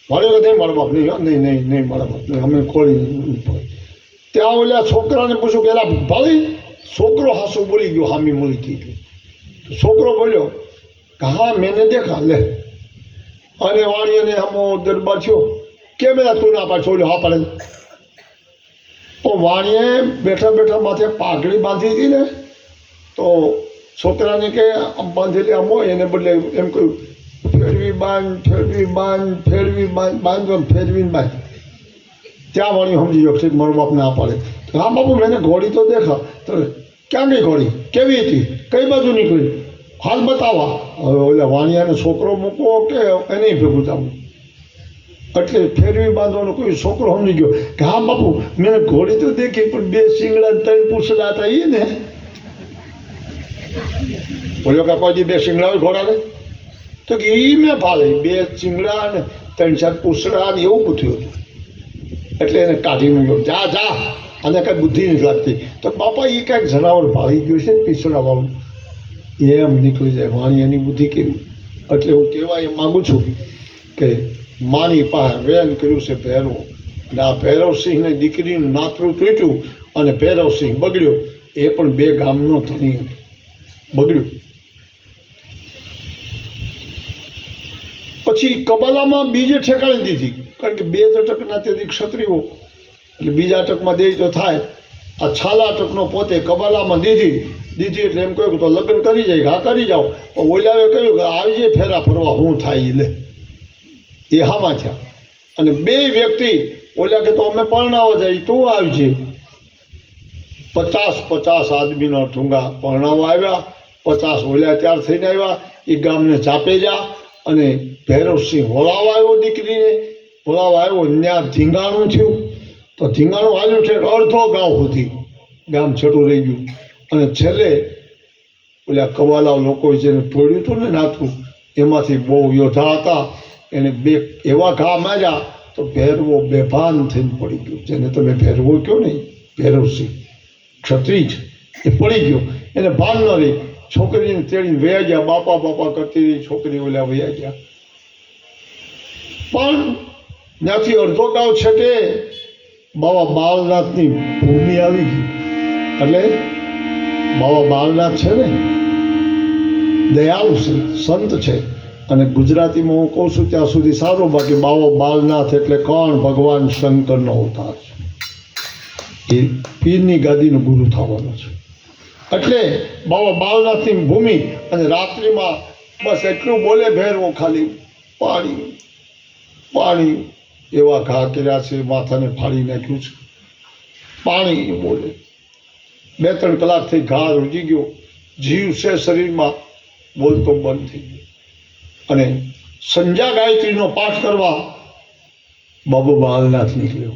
વાળ્યો નહીં, મારા બાપ નહીં, નહીં નહીં નહીં મારા બાપ નહીં, અમે ખોલી. ત્યાં ઓલા છોકરાને પૂછ્યું કે એલા ભાળી, છોકરો હાસું બોલી ગયો, હામી મળી ગઈ. છોકરો બોલ્યો કે હા મેને દેખા. લે અને વાણીને આમો દરબાર થયો, કેમ એલા તું ના પાડ? છોડ્યો હા પાડે. તો વાણીએ બેઠા બેઠા માથે પાઘડી બાંધી હતી ને, તો છોકરાને કે આમ બાંધેલી આમ હોય, એને બદલે એમ કહ્યું ફેરવી બાંધ, ફેરવી બાંધ, ફેરવી બાંધ, બાંધો ફેરવીને બાંધ. ત્યાં વાણી સમજી ગયો છે મારો બાપ ના પાડે. હા બાપુ મેને ઘોડી તો દેખા. તો ક્યાં ગઈ ઘોડી? કેવી હતી? કઈ બાજુ નીકળી? હાલ બતાવા. હવે ઓલા વાણિયાને છોકરો મૂકો કે એને ભેગું જવું. એટલે ફેરવી બાંધવાનો કોઈ છોકરો સમજી ગયો કે હા બાપુ મેં ઘોડી તો દેખી, પણ 2 શિંગડા 3 પૂછડા હતા એ ને. બોલ્યો કે કોઈ 2 શિંગડા હોય ઘોડાને? તો કે એ મેં ભાળે 2 શિંગડા ને 3-4 પૂછડા ને એવું બધું હતું. એટલે એને કાઢી મૂક્યો. જા જા, અને કાંઈ બુદ્ધિ નથી લાગતી. તો બાપા એ કાંઈક જનાવર ભાળી ગયું છે ને પીછડાવાળું, એમ નીકળી જાય. વાણી એની બુદ્ધિ કેવી. એટલે હું કહેવા એ માગું છું કે માની પાસે વેન કર્યું છે ભૈરવ, અને આ ભૈરવસિંહને દીકરીનું નાતરું તૂટ્યું અને ભૈરવસિંહ બગડ્યો. એ પણ 2 ગામનો ધણી હતો, બગડ્યું. પછી કબાલામાં બીજે ઠેકાણે દીધી, કારણ કે 2 અટકના તેથી ક્ષત્રિયો, એટલે બીજા અટકમાં દે તો થાય. આ છાલા અટકનો પોતે કબાલામાં દીધી એટલે એમ કહ્યું તો લગ્ન કરી જાય, હા કરી જાઓ. ઓલાવે કહ્યું કે આવજે ફેરા ફરવા, શું થાય લે. એ હામાં થયા. અને 2 વ્યક્તિ, ઓલા કે તો અમે પરણાવવા જાય, તું આવજે. 50 આદમીનો ઠુંગા પરણાવવા આવ્યા. 50 ઓલા તૈયાર થઈને આવ્યા. એ ગામને ચાપે જા અને ભૈરવસિંહ વળાવવા આવ્યો દીકરીને. પુલાવ આવ્યો ત્યાં ધીંગાણું થયું તો ધીંગાણું આવ્યું છે અડધો ગામ સુધી ગામ છેટું રહી ગયું અને છેલ્લે ઓલા કવાલાવ લોકો જેને તોડ્યું હતું ને નાથું એમાંથી બહુ યોદ્ધા હતા એને બે એવા ઘા માર્યા તો ભેરવો બેભાન થઈને પડી ગયો જેને તમે ભેરવો કહો ને ભેરવસિંહ ક્ષત્રિય એ પડી ગયો એને ભાન ન રહી છોકરીને તેડીને વયા ગયા બાપા બાપા કરતી રહી છોકરી ઓલા વયા ગયા પણ ત્યાંથી અડધો ગાવ છેટે બાબા બાલનાથની ભૂમિ આવી ગઈ એટલે બાબા બાલનાથ છે ને દયાળુ છે સંત છે અને ગુજરાતીમાં હું કહું છું ત્યાં સુધી સારું બાકી બાબા બાલનાથ એટલે કોણ ભગવાન શંકરનો અવતાર છે એ પીરની ગાદીનો ગુરુ થવાનો છે એટલે બાબા બાલનાથની ભૂમિ અને રાત્રિમાં બસ એટલું બોલે ભેરવો ખાલી પાણી પાણી એવા ઘા કર્યા છે માથાને ફાડી નાખ્યું છે પાણી બોલે 2-3 કલાકથી ઘા રૂજી ગયો જીવ છે શરીરમાં બોલતો બંધ થઈ ગયો અને સંધ્યા ગાયત્રીનો પાઠ કરવા બાબો બાલનાથ નીકળ્યો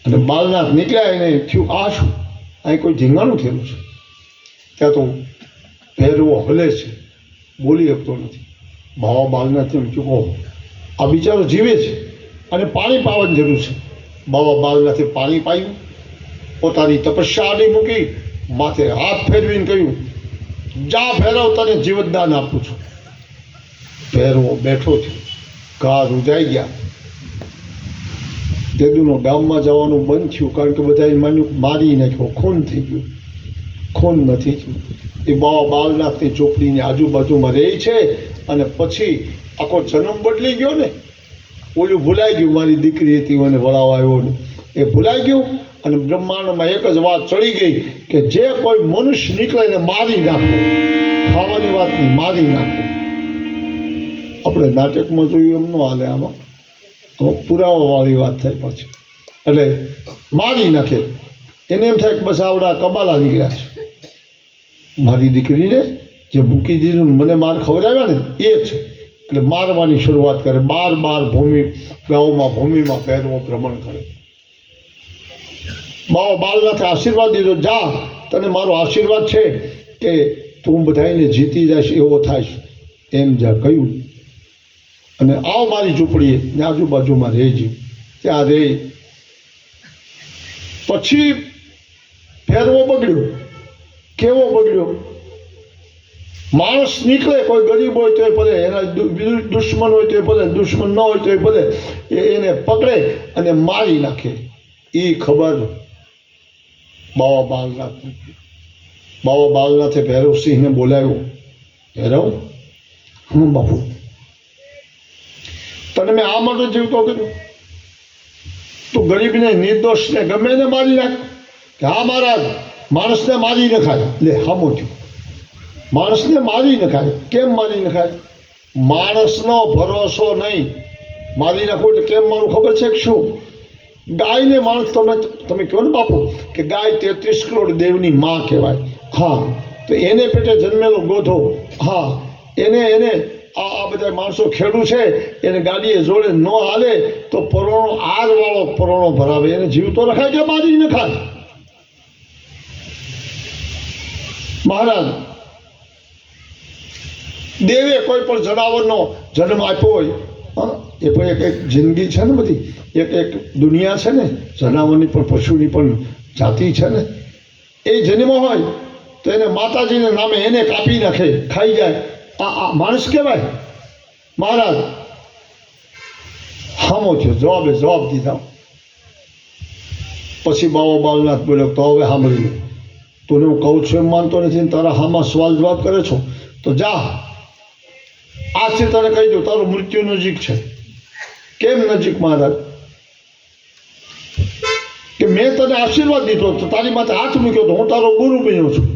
અને બાલનાથ નીકળ્યા એને થયું આ શું અહીં કોઈ ધીંગાણું થયેલું છે ત્યાં તો ભેરવો હલે છે બોલી શકતો નથી બાબા બાલનાથને થયું ઓહ આ બિચારો જીવે છે અને પાણી પાવાની જરૂર છે બાબા બાલનાથે પાણી પાયું પોતાની તપસ્યા આડી મૂકી માથે હાથ ફેરવીને કહ્યું જા ભેરવ તને જીવતદાન આપું છું ભેરવો બેઠો થયો ઘા રૂજાઈ ગયા તેદુનો ગામમાં જવાનું બંધ થયું કારણ કે બધાએ માન્યું મારી નાખ્યો ખૂન થઈ ગયું ખૂન નથી થયું એ બાબા બાલનાથની ચોપડીની આજુબાજુમાં રહે છે અને પછી આખો જન્મ બદલી ગયો ને ઓલું ભૂલાઈ ગયું મારી દીકરી હતી મને વળાવા આવ્યો ને એ ભૂલાઈ ગયું અને બ્રહ્માંડમાં એક જ વાત ચડી ગઈ કે જે કોઈ મનુષ્ય નીકળે એને મારી નાખો ખાવાની વાત નહીં મારી નાખો આપણે નાટકમાં જોયું એમ ન હાલે આમાં પુરાવાવાળી વાત થાય પછી એટલે મારી નાખે એને એમ થાય કે બસ આવડા કબાલા નીકળ્યા છે મારી દીકરીને જે મૂકી દીધું મને માર ખવડાવ્યા ને એ છે એટલે મારવાની શરૂઆત કરે બાર ગામમાં ભૂમિમાં ભેરવો ભ્રમણ કરે બાબા બાલનાથે આશીર્વાદ દીધો જા તને મારો આશીર્વાદ છે કે તું બધાને જીતી જઈશ એવો થાય એમ જા કહ્યું અને આવ મારી ઝૂંપડીએ ને આજુબાજુમાં રહેજે ત્યાં રહે પછી ભેરવો બગડ્યો કેવો બગડ્યો માણસ નીકળે કોઈ ગરીબ હોય તોય ભલે એના દુશ્મન હોય તોય ભલે દુશ્મન ન હોય તોય ભલે એને પકડે અને મારી નાખે એ ખબર બાબા બાલનાથે ભૈરવસિંહને બોલાવ્યો ભૈરવ હું બાપુ તને મેં આ માટે જીવતો કર્યો તું ગરીબને નિર્દોષને ગમે ને મારી નાખ કે હા મહારાજ માણસને મારી નખાય લે હામો થયું માણસને મારી નખાય કેમ મારી નખાય માણસનો ભરોસો નહીં મારી નાખો એટલે કેમ મારું ખબર છે કે શું ગાયને માણસ તમે કહો ને બાપુ કે ગાય 33 કરોડ દેવની માં કહેવાય હા તો એને પેટે જન્મેલો ગોધો હા એને આ બધા માણસો ખેડૂ છે એને ગાડીએ જોડે ન હાલે તો પરોણો આરવાળો પરોણો ભરાવે એને જીવતો રખાય કે મારી નખાય મહારાજ દેવે કોઈ પણ જનાવરનો જન્મ આપ્યો હોય એ પણ એક જિંદગી છે ને બધી એક દુનિયા છે ને જનાવરની પણ પશુની પણ જાતિ છે ને એ જન્મ હોય તો એને માતાજીના નામે એને કાપી નાખે ખાઈ જાય આ માણસ કહેવાય મહારાજ હામો થયો જવાબ દીધા પછી બાબા બાલનાથ બોલ્યો તો હવે સાંભળી લો તું હું કહું છું એમ માનતો નથી તારા હામાં સવાલ જવાબ કરે છો તો જા આજથી તને કહી દઉં તારું મૃત્યુ નજીક છે કેમ નજીક મહારાજ કે મેં તને આશીર્વાદ દીધો તો તારી માથે હાથ મૂક્યો તો હું તારો ગુરુ બન્યો છું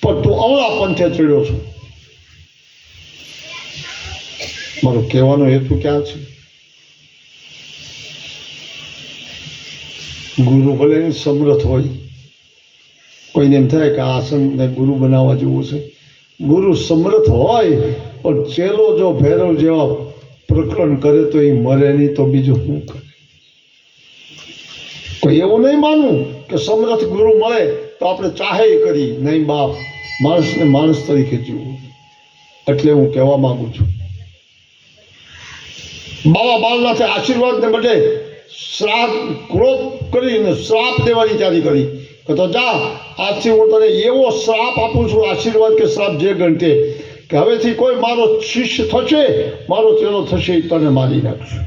પણ તું અવળા પંથે ચડ્યો છું મારો કહેવાનો હેતુ ક્યાં છે ગુરુ ભલે સમર્થ હોય કોઈને એમ થાય કે આ સંતને ગુરુ બનાવવા જેવું છે ગુરુ સમર્થ હોય પણ ચેલો જો ભૈરવ જેવા પ્રકરણ કરે તો એ મરે નહીં તો બીજું શું કરે? કોઈ એવું નહીં માનવું કે સમર્થ ગુરુ મળે તો આપણે ચાહે કરી. નહીં બાપ, માણસને માણસ તરીકે જીવવું. એટલે હું કહેવા માંગુ છું, બાબા બાલનાથે આશીર્વાદને બદલે શ્રાપ ક્રોધ કરીને શ્રાપ દેવાની તૈયારી કરી કે તો જા, આજથી હું તને એવો શ્રાપ આપું છું, આશીર્વાદ કે શ્રાપ જે ગણતે, કે હવેથી કોઈ મારો શિષ્ય થશે, મારો ચેલો થશે, એ તને મારી નાખશે.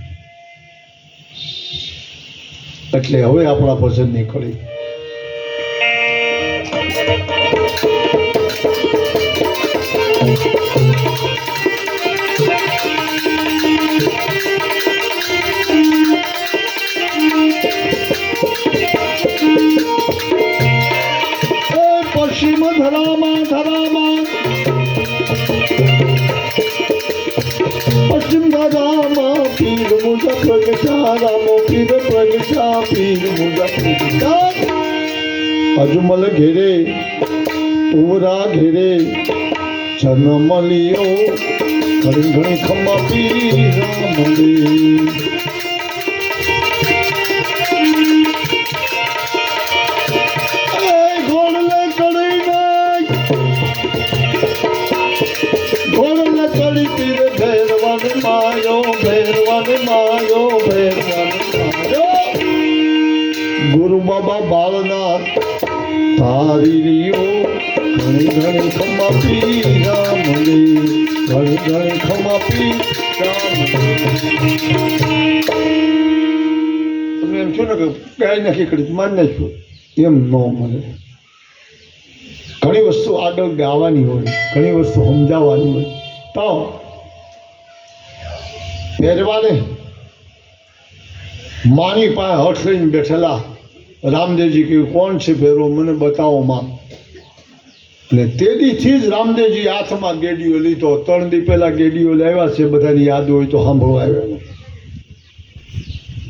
એટલે હવે આપણા ભજનની કડી પશ્ચિમ ધરામાં પશ્ચિમ ધરામાં પીર મુજા પ્રગટા, રામો પીર પ્રગટા, પીર મુજા પ્રગટા. અજમલ ઘેરે પૂરા ઘેરે જન્મ લિયો, ઘણી ઘણી ખમ્મા પીર રામલી. ગુરુ બાબા બાલનાથ તારી રીઓ, ઘણી ઘણી ખમ્મા પી રામલી, ઘણી ઘણી ખમ્મા પી રામલી. તમે એમ છો ને કે ગાય નાખી કરી માન નાખ્યું, એમ ન મળે. ઘણી વસ્તુ આગળ ગાવાની હોય, ઘણી વસ્તુ સમજાવવાની હોય. તો પહેરવાને માની પાસે હઠ લઈને બેઠેલા રામદેવજી કહ્યું, કોણ છે ભેરો, મને બતાવો માં. એટલે તેદીથી જ રામદેવજી હાથમાં ગેડીઓ લીધો. 3 દી પહેલા ગેડીઓ લાવ્યા છે, બધાની યાદ હોય તો સાંભળવા આવ્યા.